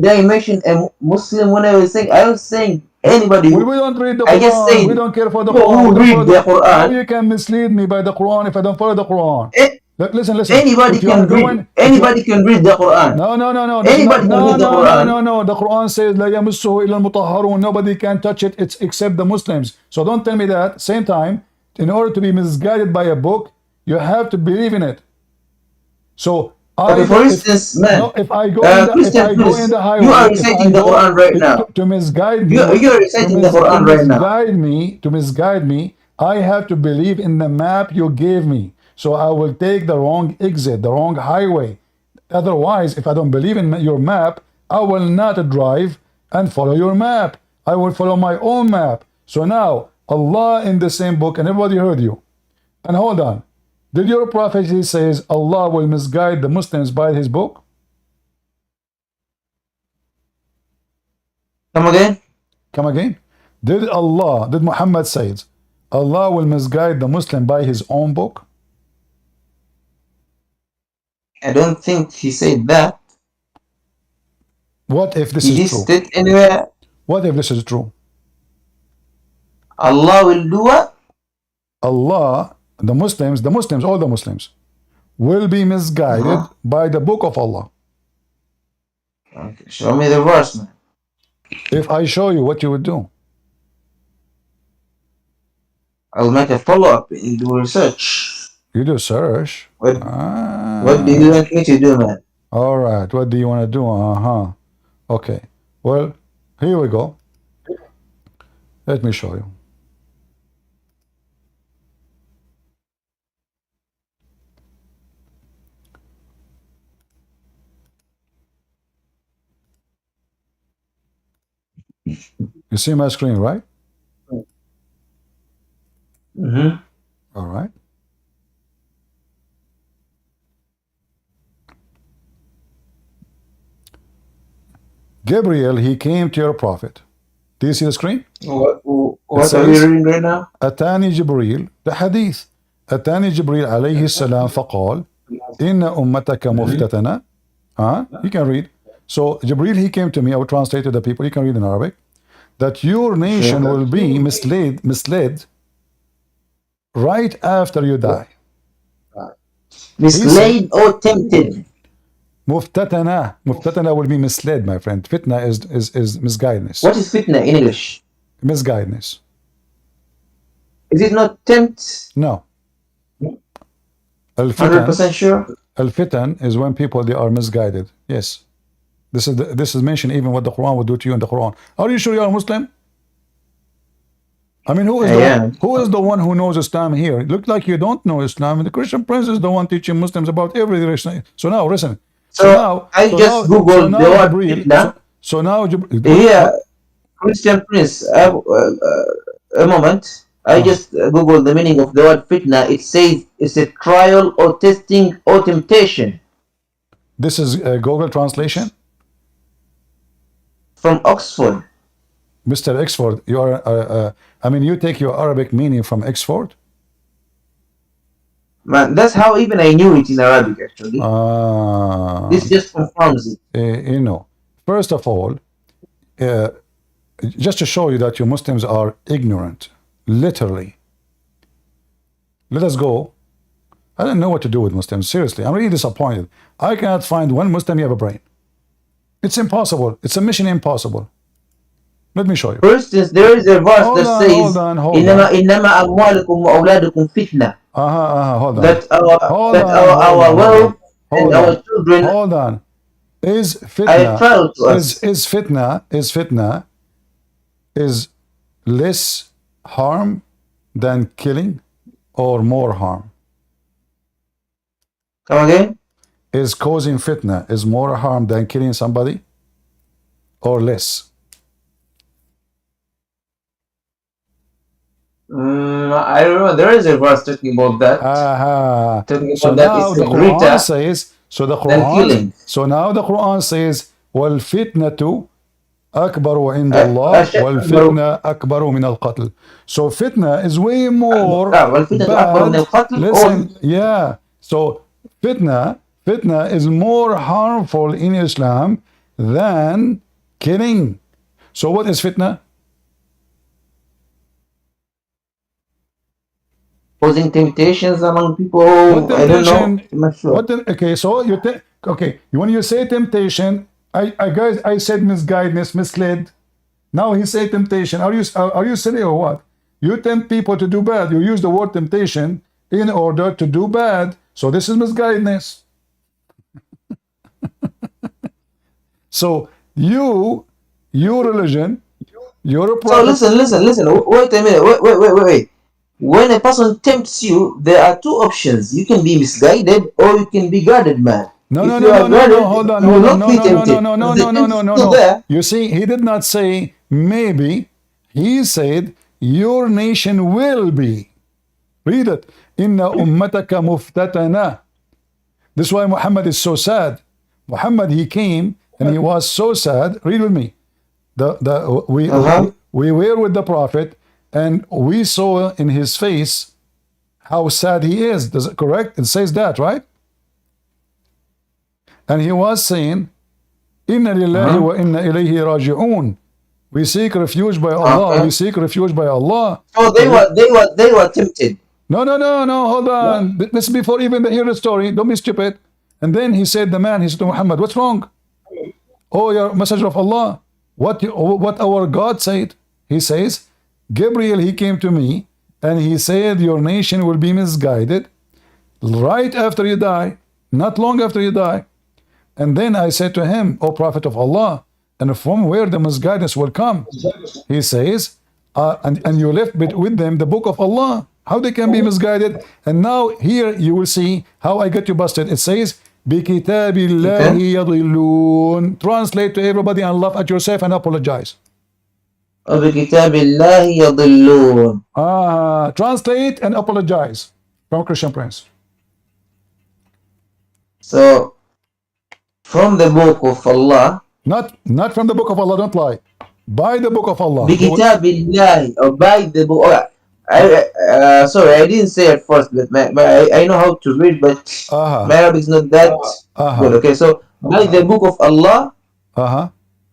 Did I mention a Muslim when I was saying? I was saying anybody. We don't read the I just Quran. said We don't care for the people Quran. who We don't read follow the How Quran. you can mislead me by the Quran if I don't follow the Quran? Listen, listen. Anybody If you are can read. going, Anybody can read the Quran. no, no, no, no. This is not. Anybody can No, read the no, no, Quran. no, no. The Quran says لا يمسه إلا المطهرون. Nobody can touch it. It's except the Muslims. So don't tell me that. Same time, in order to be misguided by a book, you have to believe in it. So Okay, for instance, man, no, if I go in the Christian priest, highway, you are if I reciting the go Quran right now. to misguide You me, you are reciting the Quran right now. to misguide me, I have to believe in the map you gave me. So I will take the wrong exit, the wrong highway. Otherwise, if I don't believe in your map, I will not drive and follow your map. I will follow my own map. So now, Allah in the same book, and everybody heard you. And hold on. Did your prophecy says Allah will misguide the Muslims by his book? Come again? Come again? Did Muhammad say Allah will misguide the Muslim by his own book? I don't think he said that. What if this Did he is true? state anywhere What if this is true? Allah will do what? Allah, the Muslims, all the Muslims, will be misguided by the book of Allah. Okay, show me the verse, man. If I show you what you would do, I'll make a follow-up and do research. you do search. What do you want me to do, man? All right. What do you want to do? Okay. Well, here we go. Let me show you. You see my screen, right? Mm-hmm. All right. Gabriel, he came to your prophet. Do you see the screen? What are you reading right now? أتاني جبريل the hadith أتاني جبريل عليه السلام فقال إن أمتك مفتتنة. You can read. So Jibril, he came to me. I will translate to the people. You can read in Arabic. That your nation will be misled right after you die. Misled or tempted? Muftatana will be misled, my friend. Fitna is misguidance. What is fitna in English? Misguidance. Is it not tempt? No. 100% sure? Al-fitan is when people they are misguided. Yes. This is mentioned even what the Quran will do to you in the Quran. Are you sure you are a Muslim? I mean, who is the one who knows Islam here? Look like you don't know Islam. The Christian Prince is the one teaching Muslims about every religion. So now, listen. I just googled the word fitna. So now, yeah, Christian Prince. A moment. I just googled the meaning of the word fitna. It says it's a trial or testing or temptation. This is a Google translation from Oxford. Mr. Oxford, you are. I mean, you take your Arabic meaning from Oxford. Man, that's how even I knew it in Arabic, actually. This just confirms it. You know, first of all, just to show you that you Muslims are ignorant, literally. Let us go. I don't know what to do with Muslims. Seriously, I'm really disappointed. I cannot find one Muslim who have a brain. It's impossible. It's a mission impossible. Let me show you. For instance, there is a verse that says, إِنَّمَا أَمْوَالُكُمْ وَأَوْلَادُكُمْ فِتْنَةً. Hold on. That our wealth and our children. Hold on. Is fitna less harm than killing or more harm? Come again? Is causing fitna is more harm than killing somebody or less? I don't know. There is a verse talking about that. So now the Quran says. So now the Quran says والفتنة أكبر عند الله والفتنة أكبر من القتل. So fitna is way more والفتنة أكبر من bad. القتل. Listen, yeah. So fitna is more harmful in Islam than killing. So what is fitna? Causing temptations among people. What I don't know. temptation? I'm not sure. Okay, so when you say temptation, I said misguidance, misled. Now he said temptation. Are you silly or what? You tempt people to do bad. You use the word temptation in order to do bad. So this is misguidance. So your religion, your prophet. So listen. Wait a minute. Wait. When a person tempts you, there are two options. You can be misguided or you can be guided, man. No, If no, you no, are no, no, guided, no, hold on, you will hold on, not no, be no, no, tempted. no, no, The no, no, temptation no, is no, still no. there. You see, he did not say maybe. He said your nation will be. Read it. Inna ummataka muftatana. This is why Muhammad is so sad. Muhammad, he came and he was so sad. Read with me. We were with the Prophet and we saw in his face how sad he is. Does it correct? It says that, right? And he was saying, Inna lillahi wa inna ilayhi raji'un. We seek refuge by Allah. We seek refuge by Allah. So they were tempted. No, hold on. This is before even the hero story. Don't be stupid. And then he said, he said to Muhammad, what's wrong? Oh, your messenger of Allah. What our God said. He says, Gabriel, he came to me and he said, your nation will be misguided right after you die, not long after you die. And then I said to him, O Prophet of Allah, and from where the misguidance will come? He says, and you left with them the book of Allah. How they can be misguided? And now here you will see how I get you busted. It says, بِكِتَابِ اللَّهِ يَضِلُّونَ. Translate to everybody and laugh at yourself and apologize. بِكِتَابِ اللَّهِ يَضِلُّونَ. Translate and apologize from Christian Prince. So, from the book of Allah. Not from the book of Allah, don't lie. By the book of Allah. بِكِتَابِ اللَّهِ, or by the book. Sorry, I didn't say it first, but I know how to read, but my Arabic is not that good. Okay, so by the book of Allah,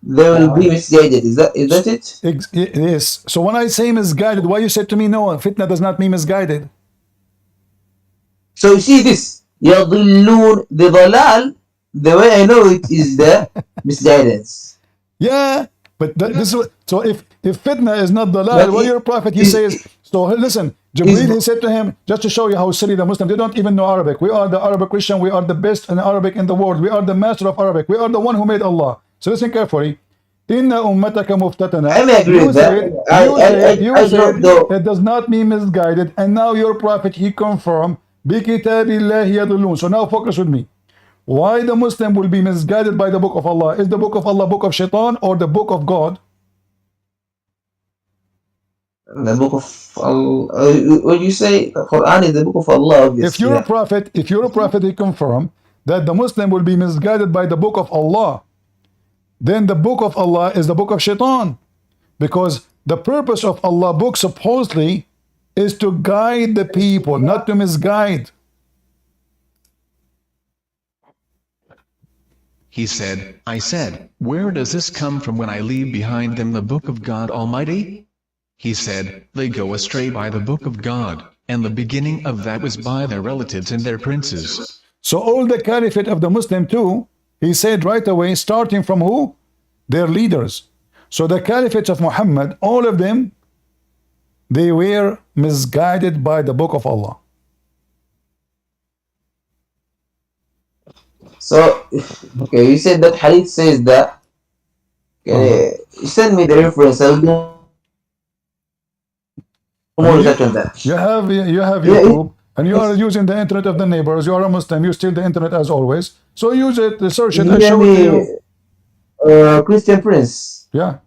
they will be misguided. Is that it? It is. So when I say misguided, why you said to me, no, fitna does not mean misguided? So you see this, يَضِلُّونَ, the dalal, the way I know it is the misguidance. Yeah, but this is so if fitna is not dalal, why your prophet he says. So listen, Jibreel he said to him, just to show you how silly the Muslims, they don't even know Arabic. We are the Arabic Christian, we are the best in Arabic in the world, we are the master of Arabic, we are the one who made Allah. So listen carefully. Inna ummataka muftatana. I may agree with that. You said it does not mean misguided, and now your prophet he confirmed, Bikitabillahi yadulun. So now focus with me. Why the Muslim will be misguided by the book of Allah? Is the book of Allah book of shaitan or the book of God? The book of Allah. When you say the Quran is the book of Allah, obviously. If you're a prophet, he confirmed that the Muslim will be misguided by the book of Allah. Then the book of Allah is the book of shaitan, because the purpose of Allah book supposedly is to guide the people, not to misguide. He said, I said, where does this come from when I leave behind them the book of God Almighty? He said, they go astray by the book of God, and the beginning of that was by their relatives and their princes. So all the caliphate of the Muslim too, he said right away, starting from who? Their leaders. So the caliphate of Muhammad, all of them, they were misguided by the book of Allah. So, okay, you said that hadith says that. Okay, send me the reference. I'll do more research on that. You have YouTube, and you are using the internet of the neighbors. You are a Muslim. You steal the internet as always. So use it, search it, and show it to you. Christian Prince. Yeah.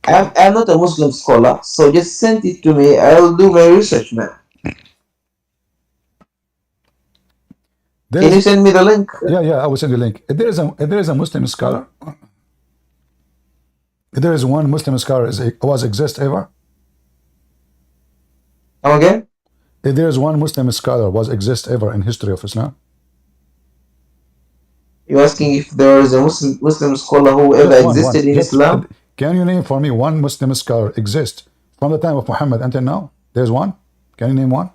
I'm not a Muslim scholar, so just send it to me. I'll do my research, man. Can you send me the link? Yeah, I will send you the link. There is a Muslim scholar. If there is one Muslim scholar was exist ever, Come again? if there is one Muslim scholar was exist ever in history of Islam, You're asking if there is a Muslim scholar who ever just existed in just Islam? can you name for me one Muslim scholar exist from the time of Muhammad until now? There's one. Can you name one?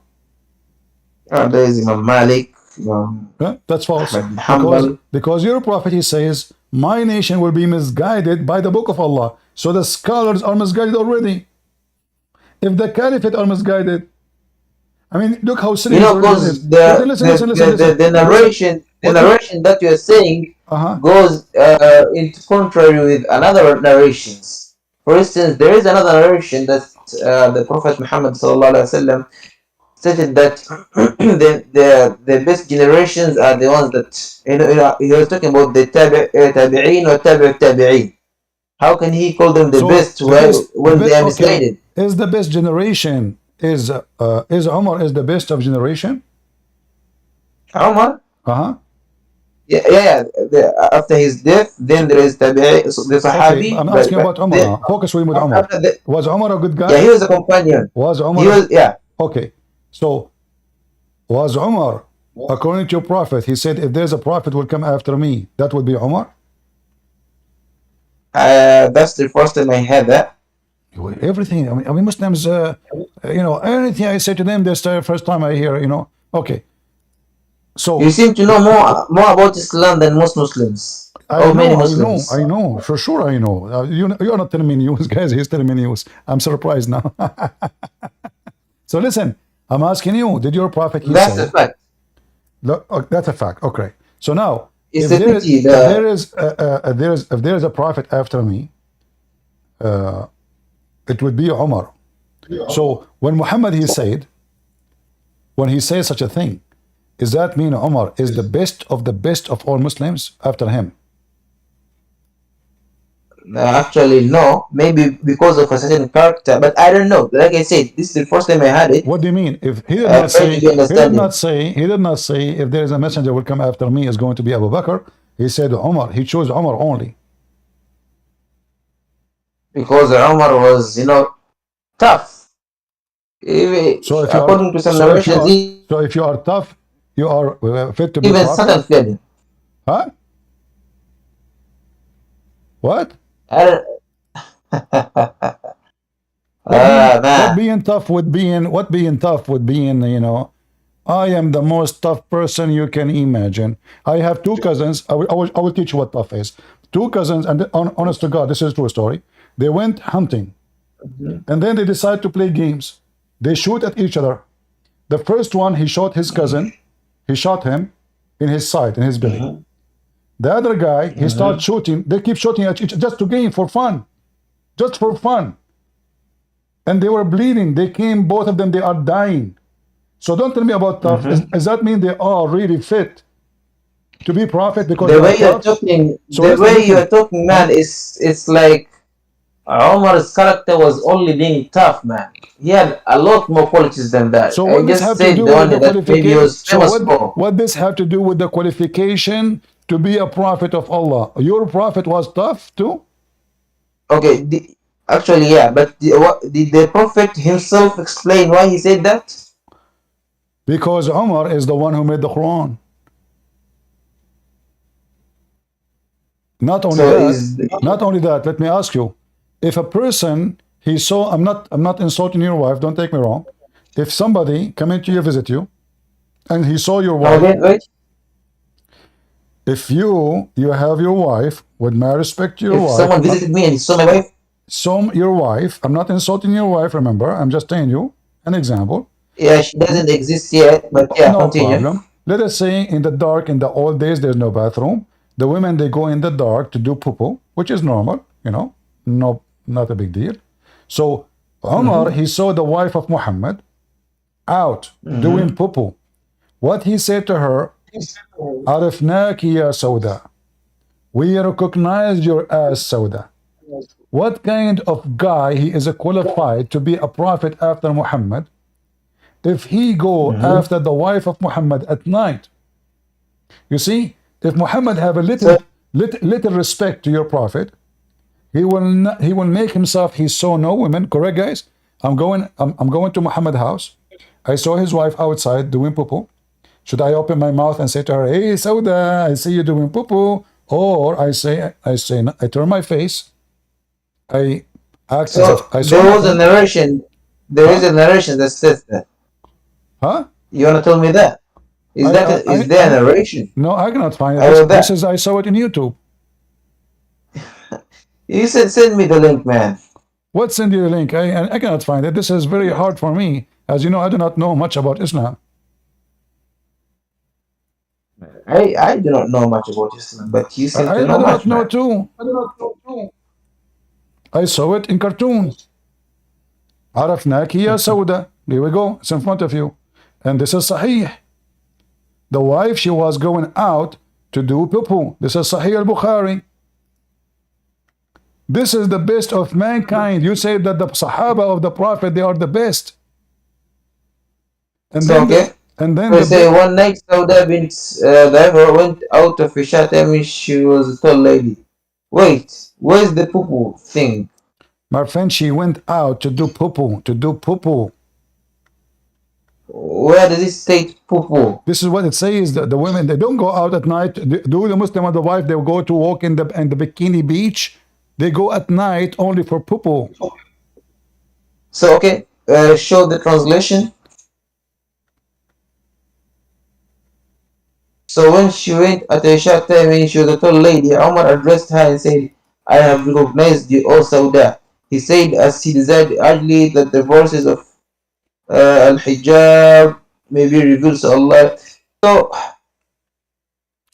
There is Imam Malik, Imam That's false. Ahmad bin Hanbal. Because your prophet, he says, my nation will be misguided by the book of Allah. So the scholars are misguided already. If the caliphate are misguided, I mean, look how serious it Because is. the narration that you are saying Uh-huh. goes into contrary with another narrations. For instance, there is another narration that the Prophet Muhammad sallallahu alaihi wasallam stated that the best generations are the ones that he was talking about the tabi'een or tabi'een. How can he call them the So best when they are misguided? Is the best generation is Umar is the best of generation? Umar? Uh-huh. Yeah. After his death, then there is tabi'i, the Sahabi. Okay, I'm asking about Umar now. Focus with Umar. Was Umar a good guy? Yeah, he was a companion. Was Umar? He was, yeah. Okay, so was Umar, according to your prophet, he said, if there's a prophet will come after me, that would be Umar? That's the first time I had that. Everything, I mean Muslims, anything I say to them, that's the first time I hear, Okay. So You seem to know more about Islam than most Muslims. Many Muslims. I know, for sure I know. You're not telling me news, guys. He's telling me news. I'm surprised now. So listen, I'm asking you, did your prophet That's a fact. Look, that's a fact. Okay. So now, It's if a there is, pity if that there is a prophet after me, it would be Umar. So when Muhammad when he says such a thing, does that mean Umar is the best of all Muslims after him? actually no, maybe because of a certain character, but I don't know. Like I said, this is the first time I had it. What do you mean? If he did I not try say, to be understanding. he did not say if there is a messenger will come after me is going to be Abu Bakr. He said Umar. He chose Umar only. Because Umar was, tough. So if you According to some so if narrations, if you are tough, you are fit to be even prophet. Satan fled him. Huh? What? I don't, What man. being tough would being, I am the most tough person you can imagine. I have two cousins. I will teach you what tough is. Two cousins, and honest to God, this is a true story. They went hunting, and then they decide to play games. They shoot at each other. The first one, he shot his cousin. He shot him in his side, in his belly. The other guy, he starts shooting. They keep shooting at each other just to game for fun. Just for fun. And they were bleeding. They came, both of them, they are dying. So don't tell me about tough. Does that mean they are really fit to be prophet? Because The they way are you're tough? talking, So the listen, way listen. you're talking, man, it's like Omar's character was only being tough, man. He had a lot more qualities than that. So I what this just have to said do the with one the that maybe he qualification? was So famous for. what this have to do with the qualification to be a prophet of Allah? Your prophet was tough too? Okay, actually, yeah, but did the Prophet himself explain why he said that? Because Umar is the one who made the Quran. Not only So that, let me ask you, if a person he saw, I'm not insulting your wife, don't take me wrong. If somebody come into you, visit you, and he saw your wife, wait. if you have your wife, with my respect to your If wife, someone visited me and he saw my wife, your wife, I'm not insulting your wife, remember, I'm just telling you an example. yeah, she doesn't exist yet, but yeah, No continue. problem. Let us say in the dark, in the old days, there's no bathroom. The women, they go in the dark to do poo-poo, which is normal, no, not a big deal. So Umar, he saw the wife of Muhammad out doing poo-poo. What he said to her, Arifnaki ya Sauda. We recognize your ass, Sauda. What kind of guy he is qualified to be a prophet after Muhammad if he go after the wife of Muhammad at night? You see, if Muhammad have a little respect to your prophet, He will not, he will make himself he saw no women. Correct, guys? I'm going to Muhammad house. I saw his wife outside doing poo. Should I open my mouth and say to her, "Hey, Sauda, I see you doing poo," or I turn my face, I act as if So I saw there was a nothing? narration. There is Huh? a narration that says that. Huh? You wanna tell me that? Is that is there a I narration? no, I cannot find it. I wrote This that. is I saw it in YouTube. You said send me the link, man. What send you the link? I cannot find it. This is very hard for me. As you know, I do not know much about Islam. I do not know much about Islam, but you seem to I know do not much, know man. too. I saw it in cartoon. عرفناك يا سودة. Here we go. It's in front of you. And this is Sahih. The wife, she was going out to do poo. This is Sahih al-Bukhari. This is the best of mankind. You say that the Sahaba of the Prophet, they are the best. And So then okay. the We say one night Sauda bint Daifa went out of Isha telling she was a tall lady. Wait, where's the poo thing? my friend, she went out to do poo. Where does it state poo? This is what it says. The women, they don't go out at night. Do the Muslim or the wife, they go to walk in the bikini beach. They go at night only for poo. So okay, show the translation. So when she went at Isha time, she was a tall lady. Umar addressed her and said, "I have recognized you, O Sauda." He said, as he desired urgently that the verses of Al-Hijab may be revealed to Allah. So,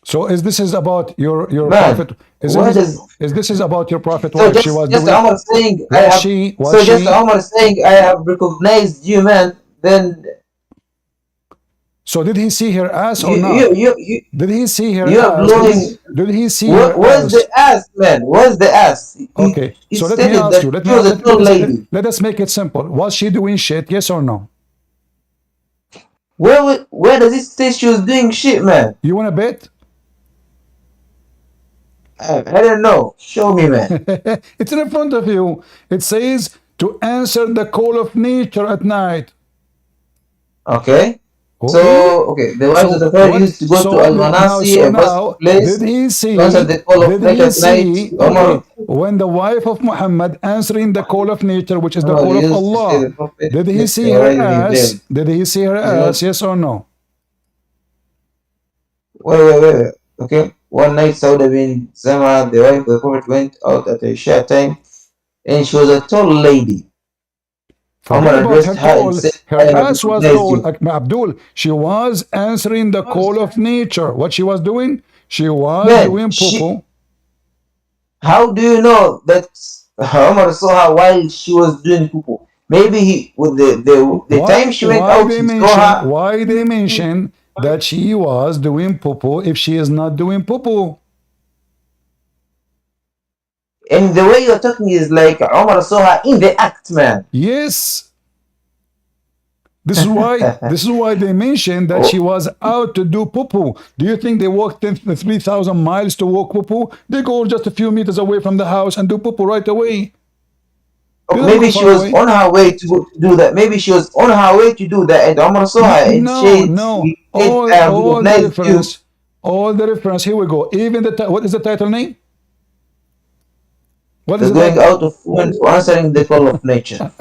So this is about your man, prophet? what does This is about your prophet so wife? She was just doing. Umar saying I Was have she? Was so just she? Umar saying I have recognized you, man? Then So did he see her ass or you not? you you you Did he see her you're ass? blowing. Did he see What her was the ass? ass, man? What's the ass? Okay. He So let me stated ask that you. she was a tall lady. Let us make it simple. Was she doing shit? Yes or no? Where does it say she was doing shit, man? You want to bet? I don't know. Show me, man. It's in front of you. It says to answer the call of nature at night. Okay. Okay. So, okay, the wives of So the Prophet what? used to go to So Al-Manasi, a now, bustling did place, he to answer see? the call of Did night he at night. see? Okay, when the wife of Muhammad answering the call of nature, which is the Umar call of used to say Allah, the Prophet did he slept see her while he ass? veiled. Did he see her You know, ass? Yes or no? wait. Okay. One night, Sauda bin Zama, the wife of the Prophet, went out at Isha time, and she was a tall lady. Forget Umar about her addressed her and tall. said, I Her have ass was recognized tall. you. Abdul, she was answering the call of nature. What she was doing? She was Man, doing poo. how do you know that Umar saw her while she was doing poo? Maybe he, with the time she went Why out, they he saw mention? her. Why they mention that she was doing poo if she is not doing poo? And the way you're talking is like Umar saw her in the act, man. Yes. This is why they mentioned that she Oh, was out to do poo. Do you think they walked 3,000 miles to walk poo? They go just a few meters away from the house and do poo right away. They don't go maybe she far was away. on her way to go to do that. Maybe she was on her way to do that, and Umar saw her, and No. he said, I have All the recognized you. reference. All the reference. Here we go. Even what is the title name? What is The the going title? out of women for answering the call of nature.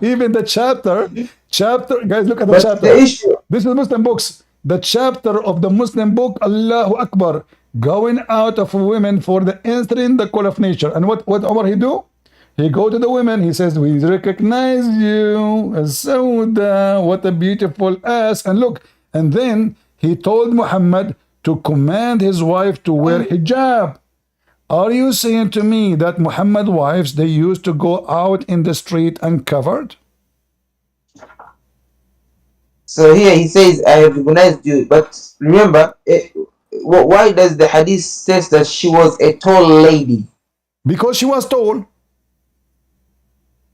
Even the chapter, guys, look at the But the chapter. issue, This is Muslim books. The chapter of the Muslim book, Allahu Akbar, going out of women for the answering the call of nature. And what Umar he do? He go to the women. He says, "We recognize you, Sauda. What a beautiful ass!" And look, and then he told Muhammad to command his wife to wear hijab. Are you saying to me that Muhammad wives they used to go out in the street uncovered? so here he says, I have recognized you. But remember, why does the hadith says that she was a tall lady? Because she was tall.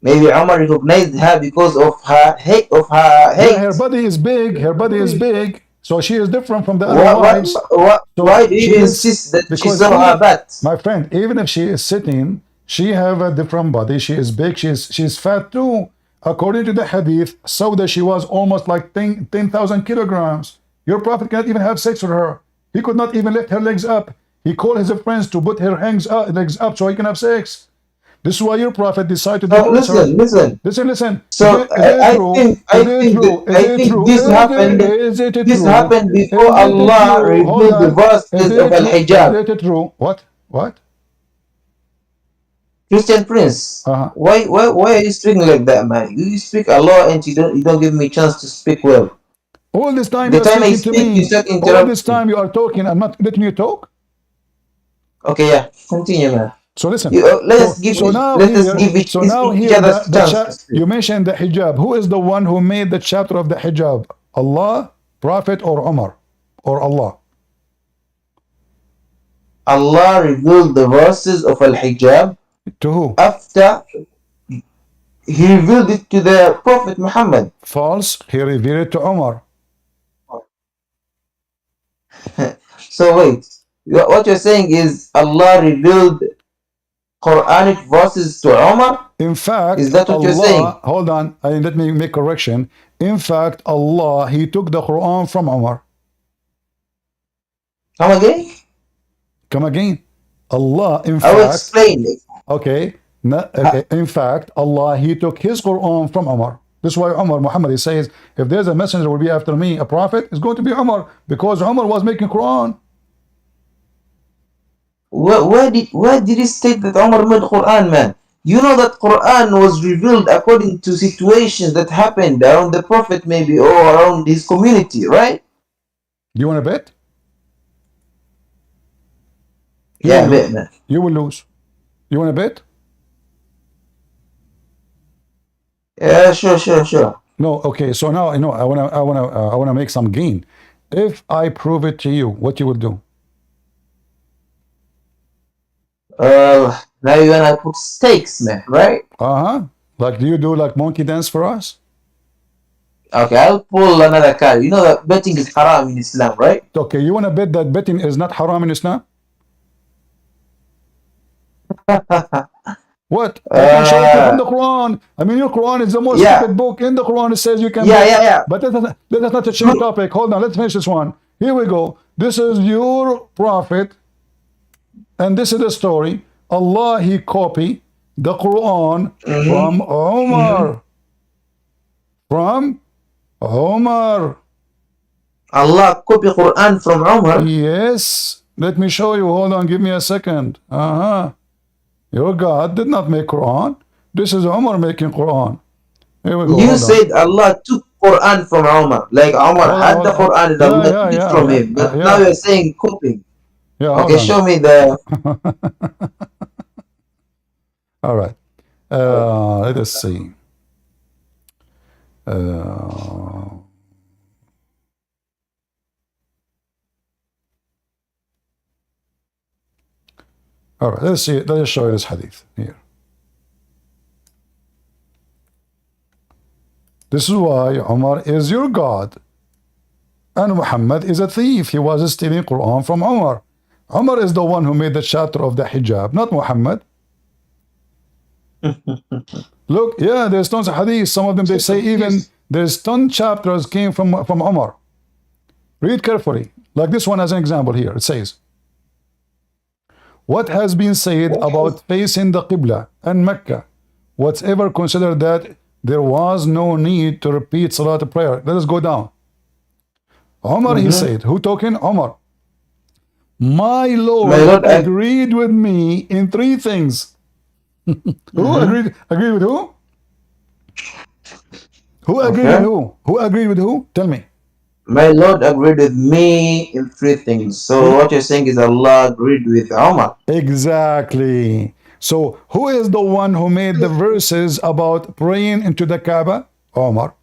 Maybe Umar recognized her because of her height. Yeah, her body is big. Her body is big. So she is different from the other Why, why, wives. So why do she you is, insist that she because saw her even, butt? my friend, even if she is sitting, she have a different body. She is big. She's fat too. According to the hadith, Sauda, she was almost like 10,000 kilograms. Your prophet cannot even have sex with her. He could not even lift her legs up. He called his friends to put her legs up so he can have sex. This is why your prophet decided to So divorce her. listen. Listen. So Is it I true? think Is it true? Is I it think true? this happened before Is it Allah true? Hold revealed the on. Is verses of it Al true? Is Hijab. it true? What? What? Christian Prince, Uh-huh. why are you speaking like that, man? You speak Allah and you don't give me a chance to speak well. All this time The you are time I speaking to speak, you me. start All this interrupting. time you are talking. I'm not letting you talk. Okay, yeah, continue, man. So listen. You, let us give So now each here other the chance to speak. you mentioned the hijab. Who is the one who made the chapter of the hijab? Allah, Prophet, or Umar, or Allah? Allah revealed the verses of Al Hijab To who? after He revealed it to the Prophet Muhammad. False. He revealed it to Umar. So wait, what you're saying is Allah revealed Quranic verses to Umar? In fact, Is that what you're saying? Allah, hold on, let me make correction. In fact, Allah, He took the Quran from Umar. Come again? Come again. Allah, in I will fact, explain it. okay, in fact, Allah, He took His Quran from Umar. This is why Umar, Muhammad, he says, if there's a messenger will be after me, a prophet, it's going to be Umar, because Umar was making Quran. Where did it state that Umar made Quran, man? You know that Quran was revealed according to situations that happened around the Prophet maybe or around his community, right? You want to bet? Yeah, bet, man. You will lose. You want to bet? Yeah, sure. No, okay. So now I know I wanna make some gain. If I prove it to you, what you will do? Now you're gonna put stakes, man, right? Like, do you do like monkey dance for us? Okay, I'll pull another card. You know that betting is haram in Islam, right? Okay, you wanna bet that betting is not haram in Islam? What? I can show it to you from the Quran. I mean, your Quran is the most stupid book. In the Quran, it says you can bet. Yeah. But that's not a change topic. Hold on, let's finish this one. Here we go. This is your prophet, and this is the story. Allah, He copied the Quran from Umar. From Umar. Allah copy Quran from Umar. Yes. Let me show you. Hold on, give me a second. Your God did not make Quran. This is Umar making Quran. Here we go. You said Allah took Quran from Umar. Like Umar had the Quran and Allah took it from him. But now you're saying copying. Yeah, okay, show me the... All right. Let us see. All right, let's see. Let us show you this hadith here. This is why Umar is your God. And Muhammad is a thief. He was stealing Quran from Umar. Umar is the one who made the chapter of the hijab, not Muhammad. Look, yeah, there's tons of hadith. Some of them they say even there's 10 chapters came from Umar. Read carefully. Like this one as an example here. It says, what has been said about facing the Qibla and Mecca, whatever considered that there was no need to repeat Salat prayer. Let us go down. Umar, he said, who talking? Umar. My Lord agreed with me in 3 things. Who agreed? Agreed with who? Who agreed with who? Who agreed with who? Tell me. My Lord agreed with me in 3 things. So what you're saying is Allah agreed with Umar. Exactly. So who is the one who made the verses about praying into the Kaaba? Umar.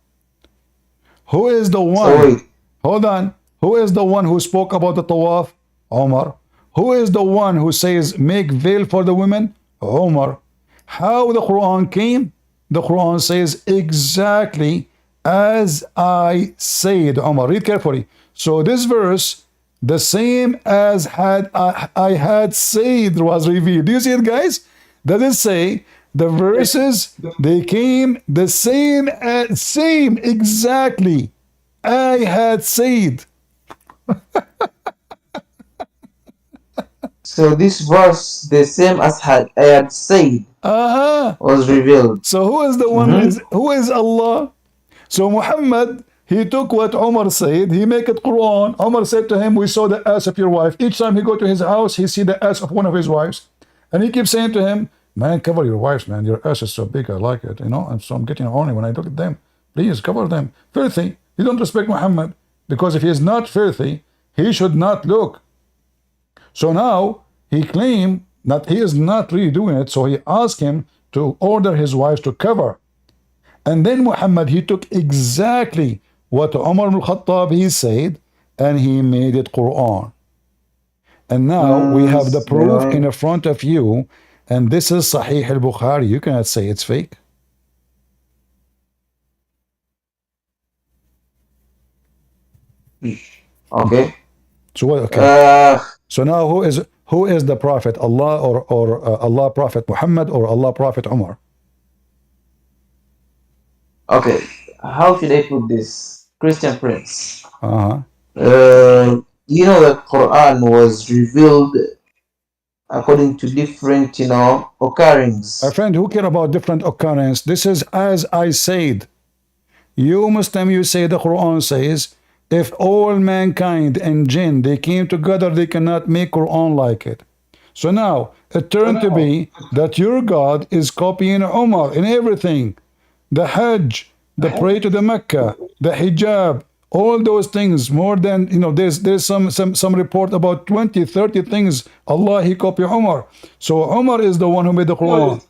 Who is the one? Hold on. Who is the one who spoke about the tawaf? Umar. Who is the one who says make veil for the women? Umar. How the Quran came? The Quran says exactly as I said, Umar. Read carefully. So this verse, the same as I had said was revealed. Do you see it, guys? Does it say the verses they came the same exactly? I had said. So this verse, the same as I had said, Uh-huh. was revealed. So who is the one Mm-hmm. is who is Allah? So Muhammad, he took what Umar said, he make it Quran. Umar said to him, we saw the ass of your wife. Each time he go to his house, he see the ass of one of his wives. And he keeps saying to him, man, cover your wives, man. Your ass is so big, I like it, you know. And so I'm getting horny when I look at them. Please cover them. Filthy. You don't respect Muhammad. Because if he is not filthy, he should not look. So now he claimed that he is not really doing it. So he asked him to order his wives to cover. And then Muhammad, he took exactly what Umar ibn Khattab he said, and he made it Quran. And now we have the proof in front of you, and this is Sahih al-Bukhari. You cannot say it's fake. Okay. So what? Okay. So now who is the Prophet? Allah or Allah Prophet Muhammad or Allah Prophet Umar? Okay. How should I put this? Christian Prince. Uh-huh. You know the Quran was revealed according to different, occurrence. My friend, who care about different occurrence? This is as I said. You Muslim, you say the Quran says, if all mankind and jinn, they came together, they cannot make Quran like it. So now, it turned to be that your God is copying Umar in everything. The Hajj, the pray to the Mecca, the hijab, all those things, more than, there's some report about 20, 30 things. Allah, he copied Umar. So Umar is the one who made the Quran.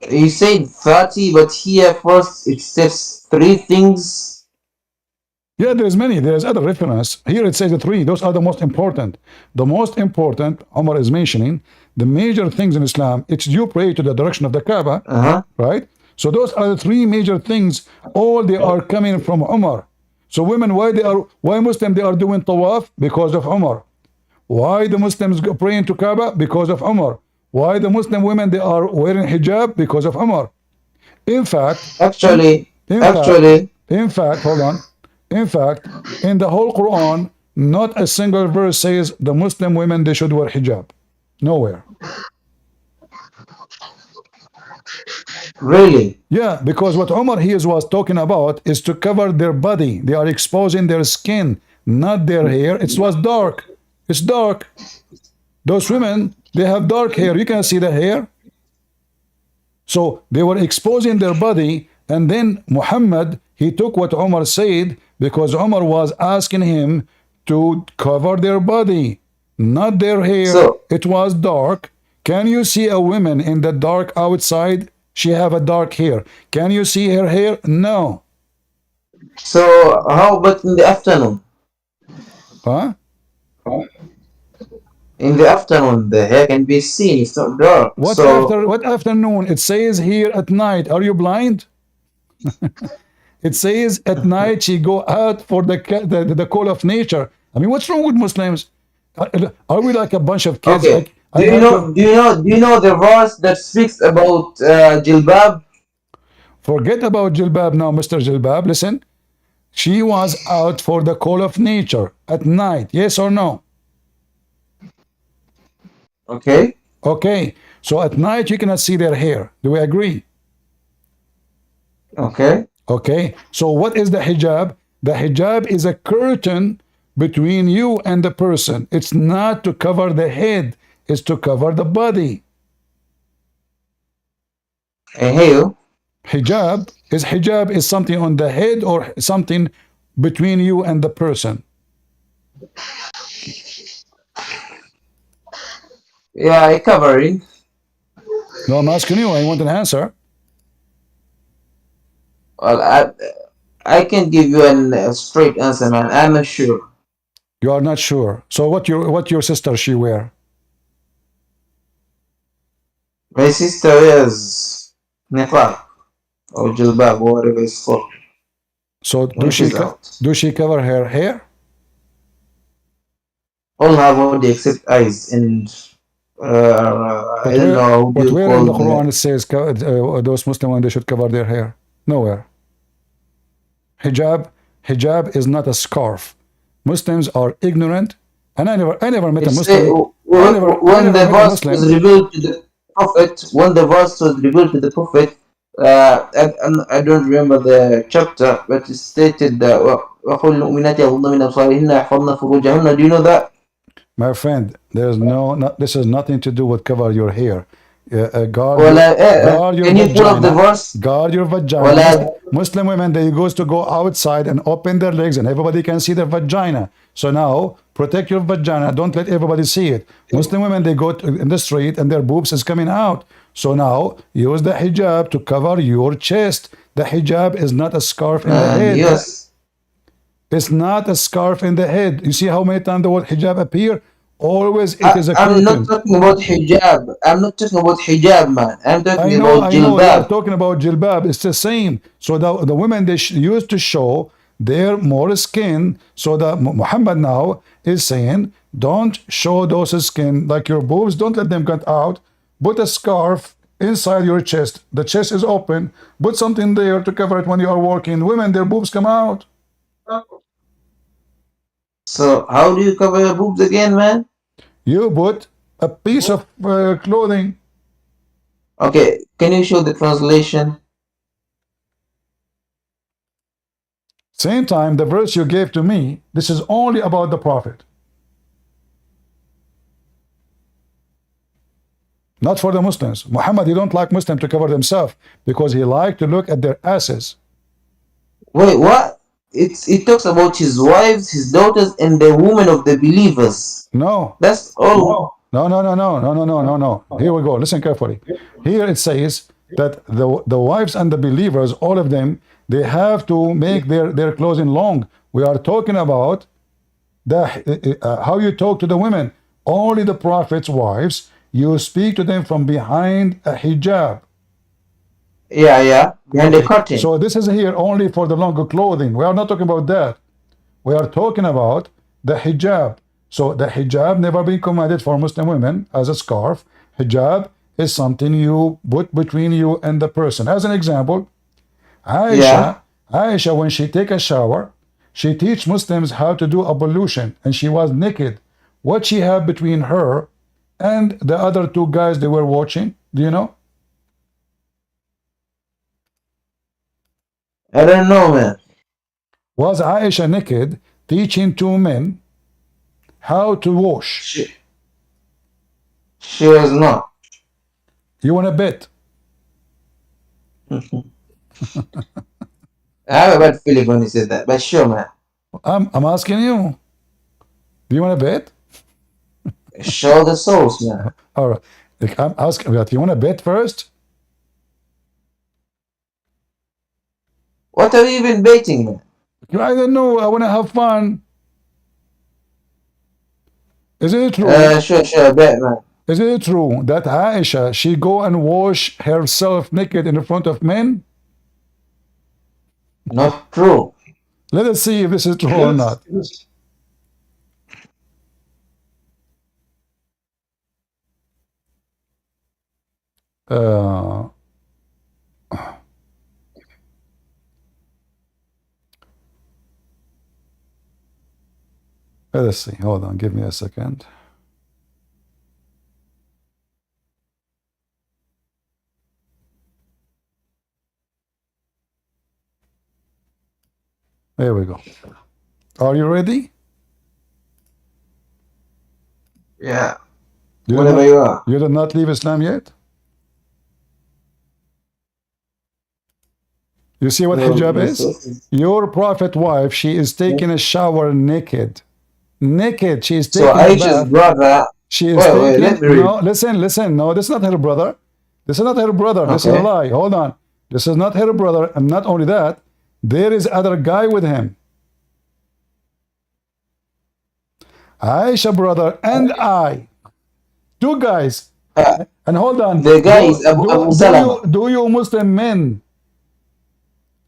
You said 30, but here first it says 3 things. Yeah, there's many. There's other reference. Here it says the 3. Those are the most important. The most important, Umar is mentioning, the major things in Islam, it's you pray to the direction of the Kaaba, right? So those are the 3 major things. All they are coming from Umar. So women, why Muslim they are doing tawaf? Because of Umar. Why the Muslims praying to Kaaba? Because of Umar. Why the Muslim women they are wearing hijab? Because of Umar. In fact, in fact, hold on. In fact, in the whole Quran, not a single verse says the Muslim women they should wear hijab. Nowhere. Really? Yeah, because what Umar he was talking about is to cover their body. They are exposing their skin, not their hair. It was dark. It's dark. Those women, they have dark hair. You can see the hair. So they were exposing their body, and then Muhammad, he took what Umar said because Umar was asking him to cover their body, not their hair. So, it was dark. Can you see a woman in the dark outside? She have a dark hair. Can you see her hair? No. So how about in the afternoon? Huh? In the afternoon, the hair can be seen. It's not dark. What afternoon? It says here at night. Are you blind? It says at night she go out for the call of nature. I mean, what's wrong with Muslims? Are we like a bunch of kids? Okay. Do you know the verse that speaks about jilbab? Forget about Jilbab now, Mr. Jilbab. Listen, she was out for the call of nature at night. Yes or no? Okay. Okay. So at night you cannot see their hair. Do we agree? Okay. Okay. So what is the hijab? The hijab is a curtain between you and the person. It's not to cover the head. It's to cover the body. I hear you. Hijab is something on the head or something between you and the person. Yeah, I covering. No, I'm asking you. I want an answer. Well, I can give you a straight answer, man. I'm not sure. You are not sure. So what your sister she wear? My sister wears niqab or jilbab, whatever it's called. So when she's out. do she cover her hair? All her body except eyes and I don't know how do But you where call in the the. Quran it says those Muslim women they should cover their hair? Nowhere. Hijab is not a scarf. Muslims are ignorant, and I never met It a say Muslim. I when never the met a verse was Muslim. revealed to the prophet, when the verse was revealed to the prophet, I don't remember the chapter, but it stated that وَقُلْ الْمُؤْمِنَاتِ يَغْضُضْنَ مِنْ أَبْصَارِهِنَّ وَيَحْفَظْنَ فُرُوجَهُنَّ. Do you know that? My friend, there's this has nothing to do with cover your hair. ولا Guard your can you pull up the vagina. verse? Guard your vagina. ولا Muslim women, they goes to go outside and open their legs and everybody can see their vagina. So now, protect your vagina. Don't let everybody see it. Muslim women, they go in the street and their boobs is coming out. So now, use the hijab to cover your chest. The hijab is not a scarf in the head. yes. It's not a scarf in the head. You see how many times the word hijab appear? Always it is a I'm not curtain. talking about hijab. I'm not talking about hijab, man. I'm talking about I know. You are jilbab. talking about jilbab. It's the same. So the women they used to show their more skin. So that Muhammad now is saying, don't show those skin like your boobs. Don't let them get out. Put a scarf inside your chest. The chest is open. Put something there to cover it when you are walking. Women, their boobs come out. So how do you cover your boobs again, man? You put a piece of clothing. Okay, can you show the translation? Same time, the verse you gave to me, this is only about the Prophet. Not for the Muslims. Muhammad, he don't like Muslims to cover themselves because he like to look at their asses. Wait, what? It talks about his wives, his daughters, and the women of the believers. No. That's all. No. Here we go. Listen carefully. Here it says that the wives and the believers, all of them, they have to make their clothing long. We are talking about how you talk to the women. Only the Prophet's wives, you speak to them from behind a hijab. Yeah, behind the curtain. So this is here only for the longer clothing. We are not talking about that. We are talking about the hijab. So the hijab never been commanded for Muslim women as a scarf. Hijab is something you put between you and the person. As an example, Yeah. Aisha, when she take a shower, she teach Muslims how to do ablution, and she was naked. What she had between her and the other two guys they were watching, do you know? I don't know, man. Was Aisha naked teaching two men how to wash? She was not. You want to bet? I have a bad feeling when he said that, but sure, man. I'm asking you. Do you want to bet? Show the source, man. All right. I'm asking that. You want to bet first? What are you even baiting, man? I don't know. I want to have fun. Is it true? Sure, bet, man. Is it true that Aisha, she go and wash herself naked in front of men? Not true. Let us see if this is true or not. Uh, let us see. Hold on. Give me a second. There we go. Are you ready? Yeah. You Whatever you are. You did not leave Islam yet? You see what hijab is? Your prophet wife, she is taking a shower naked. Naked. She is taking So a Aisha's bath. brother. She is Wait, taking. let me read. No, listen. No, this is not her brother. This is not her brother. This is a Okay. lie. Hold on. This is not her brother. And not only that, there is other guy with him. Aisha brother and I. Two guys. And hold on. The guy is Abu Salama. Do you Muslim men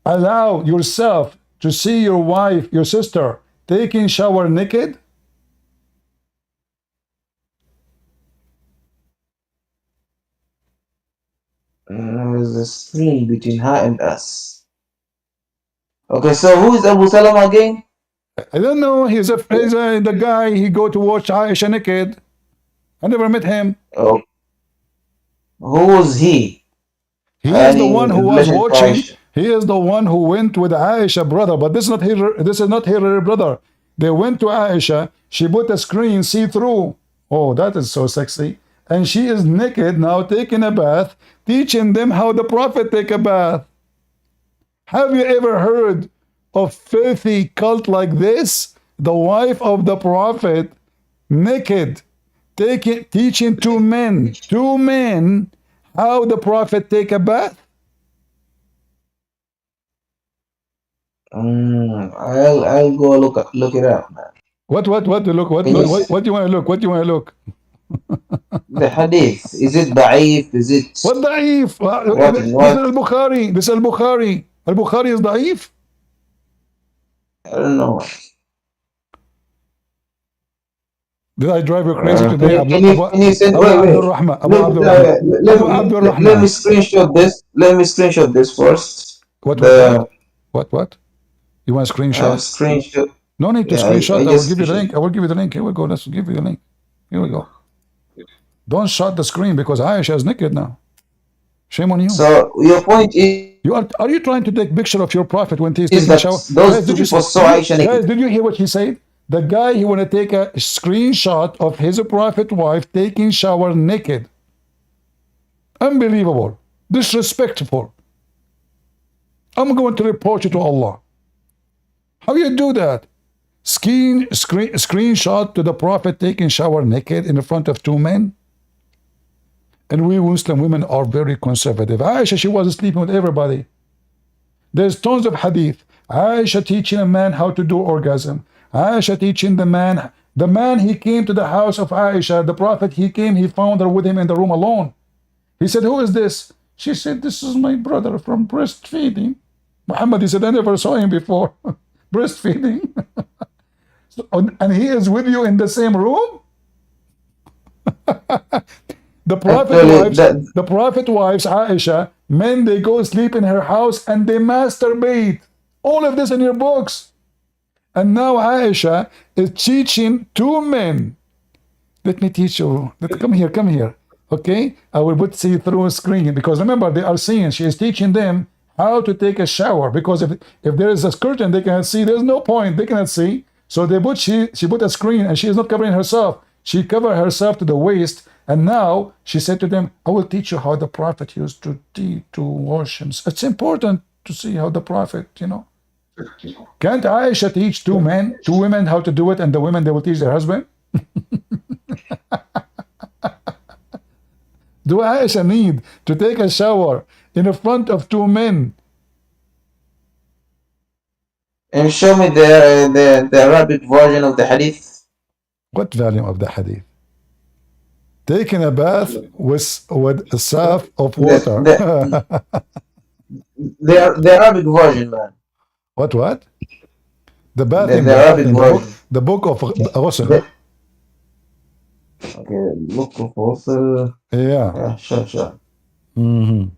allow yourself to see your wife, your sister, taking shower naked? There's a screen between her and us. Okay, so who is Abu Salama again? I don't know. He's the guy. He go to watch Aisha naked. I never met him. Oh, who was he? He is the Any one who was relation to watching. Aisha? He is the one who went with Aisha brother. But this is not her. This is not her brother. They went to Aisha. She put a screen see through. Oh, that is so sexy. And she is naked now, taking a bath, teaching them how the Prophet take a bath. Have you ever heard of filthy cult like this? The wife of the Prophet, naked, teaching two men, how the Prophet take a bath? I'll go look it up, man. What to look? Can you What do you want to look? What do you want to look? the hadith? Is it da'if? Is it What ضعيف? what is This is what? Al-Bukhari. This is Al-Bukhari. Al-Bukhari is ضعيف. I don't know. Did I drive you crazy Can today? you can you can you send? Abu Wait, Abdul wait. Rahman. Abu Let, Abdul Rahman. Abu Abdul let me Rahman. screenshot this. Let me screenshot this first. What? The What? You want a screenshot? screenshot. No need to Yeah, screenshot. I I will just give you the link. I will give you the link. Here we go. Let's give you the link. Here we go. Don't shut the screen because Aisha is naked now. Shame on you. So your point Are you trying to take picture of your prophet when he's is taking a that shower? those two people saw Aisha Guys, naked. did you hear what he said? The guy he want to take a screenshot of his prophet wife taking shower naked. Unbelievable. Disrespectful. I'm going to report you to Allah. How you do that? Screenshot to the prophet taking shower naked in front of two men? And we Muslim women are very conservative. Aisha, she was sleeping with everybody. There's tons of hadith. Aisha teaching a man how to do orgasm. Aisha teaching the man he came to the house of Aisha, the prophet, he came, he found her with him in the room alone. He said, who is this? She said, this is my brother from breastfeeding. Muhammad, he said, I never saw him before. Breastfeeding. And he is with you in the same room? The prophet wives, Aisha, men, they go sleep in her house and they masturbate. All of this in your books. And now Aisha is teaching two men. Let me teach you. Come here. Okay? I will put see through a screen because remember, they are seeing. She is teaching them how to take a shower because if there is a curtain, they cannot see. There's no point. They cannot see. So she put a screen and she is not covering herself. She covered herself to the waist. And now she said to them, I will teach you how the prophet used to wash himself. It's important to see how the prophet, Can't Aisha teach two women how to do it, and the women, they will teach their husband? Do Aisha need to take a shower in front of two men? And show me the Arabic version of the hadith. What volume of the hadith? Taking a bath with a saff of water. The Arabic version, man. What? The bath in The Arabic version. the book of Ghusl. Okay, book of Ghusl. Yeah. Sure. Mm-hmm.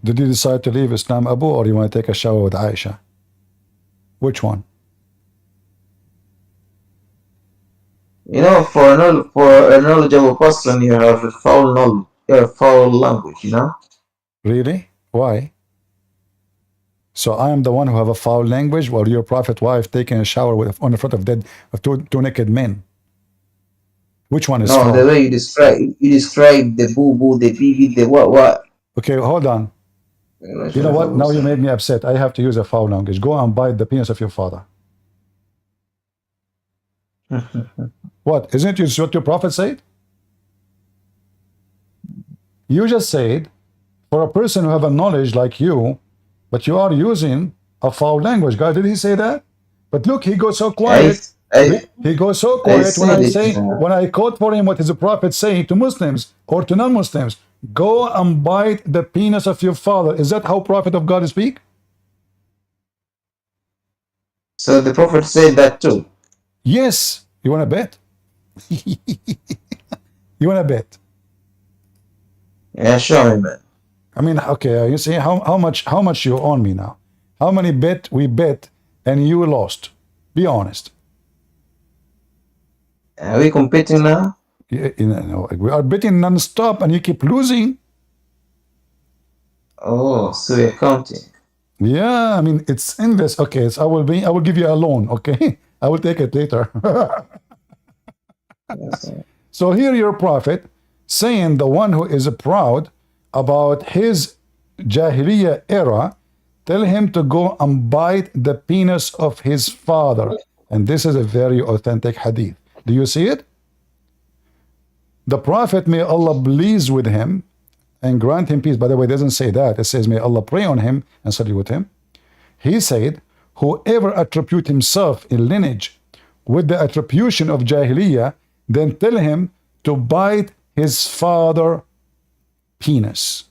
Did you decide to leave Islam, Abu, or you want to take a shower with Aisha? Which one? For a knowledgeable person, you have a foul knowledge, foul language. Really? Why? So I am the one who have a foul language, while your prophet wife taking a shower on the front of two naked men. Which one is No, foul? the way you describe the boo, the pee, the what. Okay, hold on. You know what? Now you made me upset. I have to use a foul language. Go and bite the penis of your father. What? Isn't it what your prophet said? You just said for a person who have a knowledge like you, but you are using a foul language. God, did he say that? But look, he goes so I, quiet. I, He goes so I quiet when said I it. say, when I quote for him what is the prophet saying to Muslims or to non-Muslims, go and bite the penis of your father. Is that how prophet of God speak? So the Prophet said that too. Yes. You want to bet? You want to bet? Yeah, show me, man. I mean, okay, you see how much you own me now? How many bet we bet and you lost? Be honest. Are we competing now? You know, we are betting non-stop and you keep losing. Oh, so we're counting. Yeah, I mean it's endless. Okay, so I will give you a loan. Okay, I will take it later. Yes. So here your prophet saying the one who is proud about his Jahiliyyah era, tell him to go and bite the penis of his father. And this is a very authentic hadith. Do you see it? The prophet, may Allah please with him and grant him peace. By the way, it doesn't say that. It says, may Allah pray on him and study with him. He said, whoever attribute himself in lineage with the attribution of Jahiliyyah, then tell him to bite his father penis.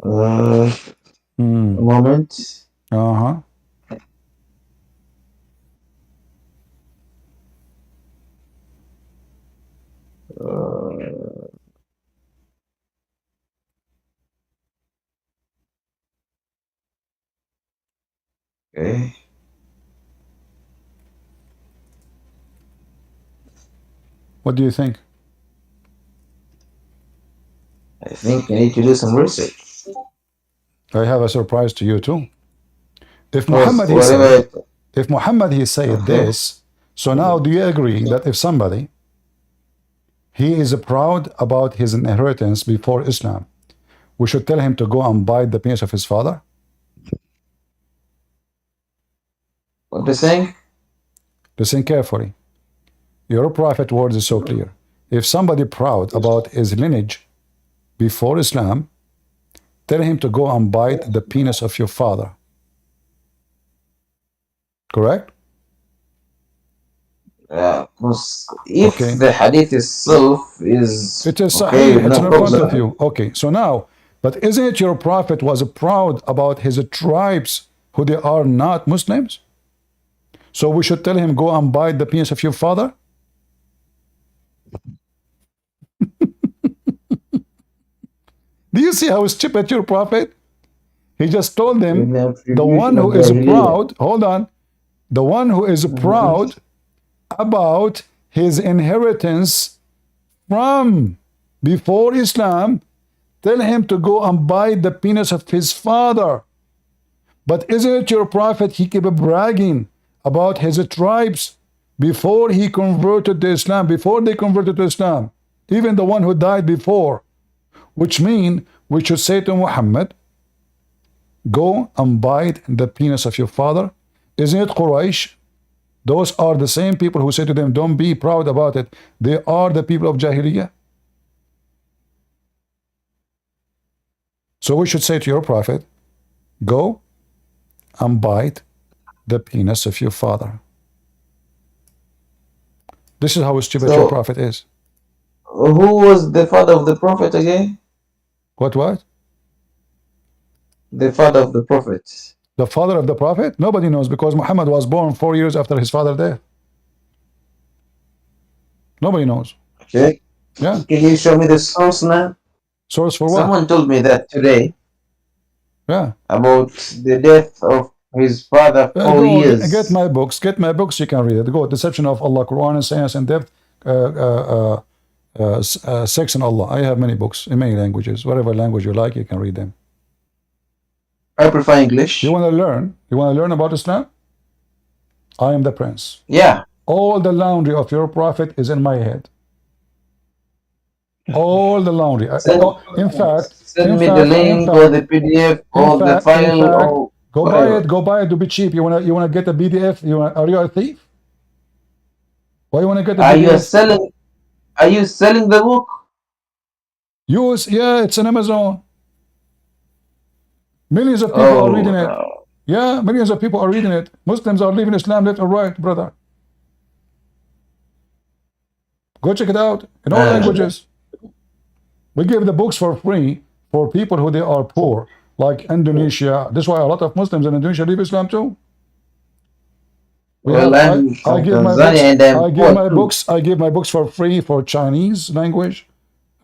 A moment. Uh-huh. Okay. What do you think? I think you need to do some research. I have a surprise to you too. If Because Muhammad he said, whatever. if Muhammad he said Okay. this, so now do you agree that if somebody he is proud about his inheritance before Islam, we should tell him to go and bite the penis of his father? What they're saying? Listen carefully. Your prophet word is so clear. If somebody proud about his lineage before Islam, tell him to go and bite the penis of your father. Correct? Because if Okay. the hadith itself is It is okay, sahih. It's no in front of problem. you. Okay. So now, but isn't it your prophet was proud about his tribes who they are not Muslims? So we should tell him, go and bite the penis of your father? Do you see how stupid your prophet? He just told them, the one who is proud, hold on, the one who is proud about his inheritance from before Islam, tell him to go and bite the penis of his father. But isn't it your prophet, he kept bragging about his tribes before he converted to Islam, before they converted to Islam, even the one who died before, which means we should say to Muhammad, go and bite the penis of your father. Isn't it Quraysh? Those are the same people who say to them, don't be proud about it. They are the people of Jahiliyyah. So we should say to your prophet, go and bite the penis of your father. This is how stupid your prophet is. Who was the father of the prophet again? What? The father of the prophet. The father of the prophet? Nobody knows, because Muhammad was born 4 years after his father died. Nobody knows. Okay. Yeah. Can you show me the source now? Source for what? Someone told me that today Yeah. about the death of his father 4 Go years. get my books. Get my books. You can read it. Go Deception of Allah, Quran and Science and Depth, Sex and Allah. I have many books in many languages. Whatever language you like, you can read them. I prefer English. You want to learn? You want to learn about Islam? I am the prince. Yeah. All the laundry of your prophet is in my head. All the laundry. In fact, send me the link or the PDF or the file or go whatever. Go buy it to be cheap. You wanna get a PDF? Are you a thief? Why you wanna get a Are PDF? you selling? Are you selling the book? US, yeah, it's on Amazon. Millions of people are Oh reading it. no. Yeah, millions of people are reading it. Muslims are leaving Islam left or right, brother. Go check it out in all Man. languages. We give the books for free for people who they are poor, like Indonesia. That's why a lot of Muslims in Indonesia leave Islam too. We Well, have I'm I from give my Tanzania books and I'm poor too. I give my books for free for Chinese language,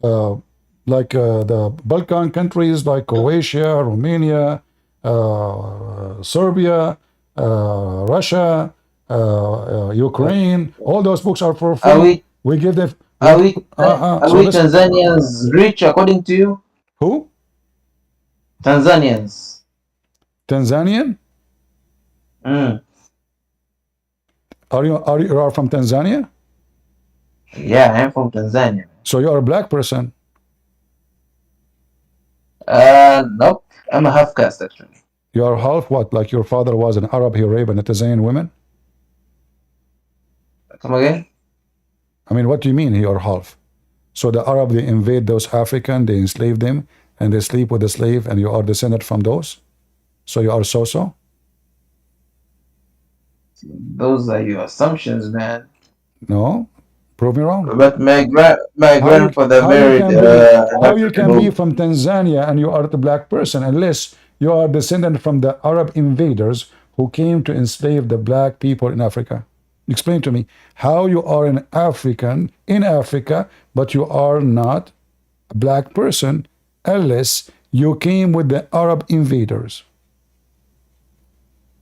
uh, like the Balkan countries like Croatia, Romania, Serbia, Russia, Ukraine. All those books are for Are free. we We give them. are We we are so we listen. Tanzanians rich according to you? Who? Tanzanians. Tanzanian? Mm. You are from Tanzania? Yeah, I'm from Tanzania. So you are a black person. Nope. I'm a half caste actually. You are half what? Like your father was an Arab, he raped a Tanzanian women? Come again? I mean, what do you mean you are half? So the Arab, they invade those African, they enslave them, and they sleep with the slave, and you are descended from those? So you are so-so? Those are your assumptions, man. No? Prove me wrong. But my grandfather How you married can be an how you African can be woman. from Tanzania and you are the black person unless you are descendant from the Arab invaders who came to enslave the black people in Africa. Explain to me how you are an African in Africa, but you are not a black person unless you came with the Arab invaders.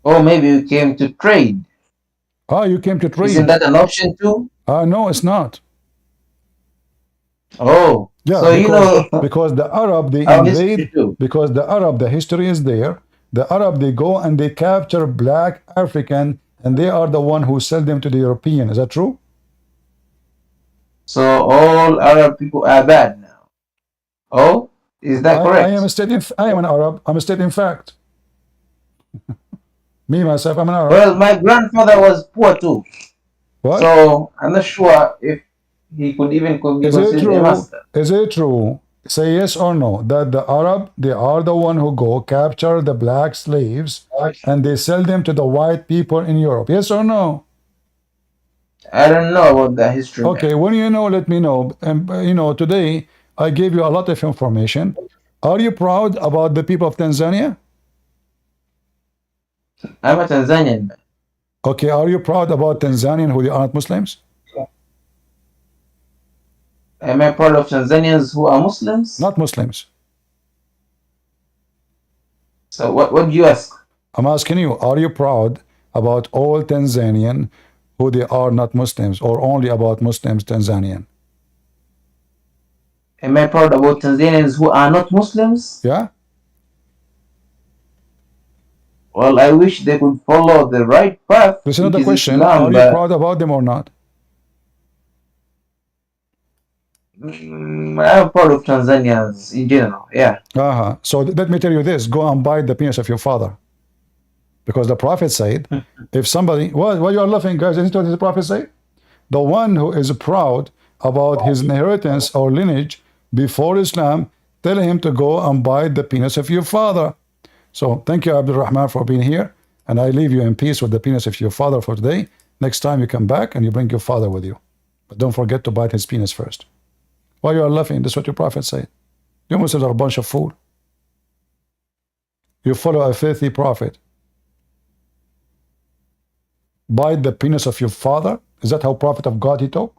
Or maybe you came to trade. Ah, you came to Isn't trade. that an option too? No, it's not. Oh, Yeah, so you know because the Arab they our history invade too. because the Arab the history is there. The Arab they go and they capture black African and they are the one who sell them to the European. Is that true? So all Arab people are bad now. Oh, is that I am correct? I am an Arab. I'm a state in fact. Me myself, I'm an Arab. Well, my grandfather was poor too, What? so I'm not sure if he could even be Is it considered a true? master. Is it true? Say yes or no that the Arab they are the one who go capture the black slaves and they sell them to the white people in Europe. Yes or no? I don't know about the history, man. Okay, when you know, let me know. And today I gave you a lot of information. Are you proud about the people of Tanzania? I'm a Tanzanian man. Okay, are you proud about Tanzanian who are not Muslims? Am I proud of Tanzanians who are Muslims? Not Muslims. So what do you ask? I'm asking you, are you proud about all Tanzanian who they are not Muslims or only about Muslims Tanzanian? Am I proud about Tanzanians who are not Muslims? Yeah? Well, I wish they could follow the right path, This is which another is question. Islam, Are you but proud about them or not? I'm proud of Tanzanians in general. Yeah. Uh-huh. So let me tell you this, go and bite the penis of your father. Because the Prophet said, if somebody, what you are laughing, guys, isn't what the Prophet said? The one who is proud about his inheritance or lineage before Islam, tell him to go and bite the penis of your father. So thank you, Abdul Rahman, for being here. And I leave you in peace with the penis of your father for today. Next time you come back and you bring your father with you. But don't forget to bite his penis first. Why you are laughing? That's what your Prophet said. You Muslims are a bunch of fool. You follow a filthy prophet. Bite the penis of your father? Is that how prophet of God he talk?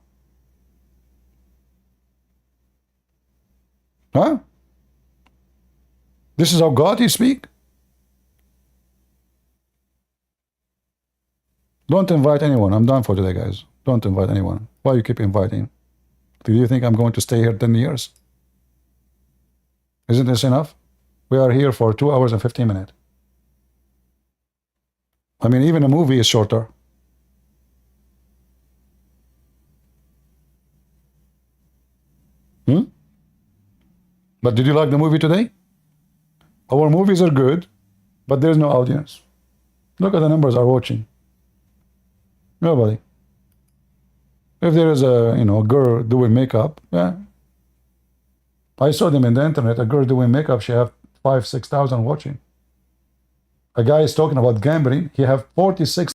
Huh? This is how God he speak? Don't invite anyone. I'm done for today, guys. Don't invite anyone. Why you keep inviting? Do you think I'm going to stay here 10 years? Isn't this enough? We are here for 2 hours and 15 minutes. I mean, even a movie is shorter. But did you like the movie today? Our movies are good, but there's no audience. Look at the numbers are watching. Nobody. If there is a a girl doing makeup, yeah, I saw them in the internet. A girl doing makeup, she have 5,000, 6,000 watching. A guy is talking about gambling. He have 46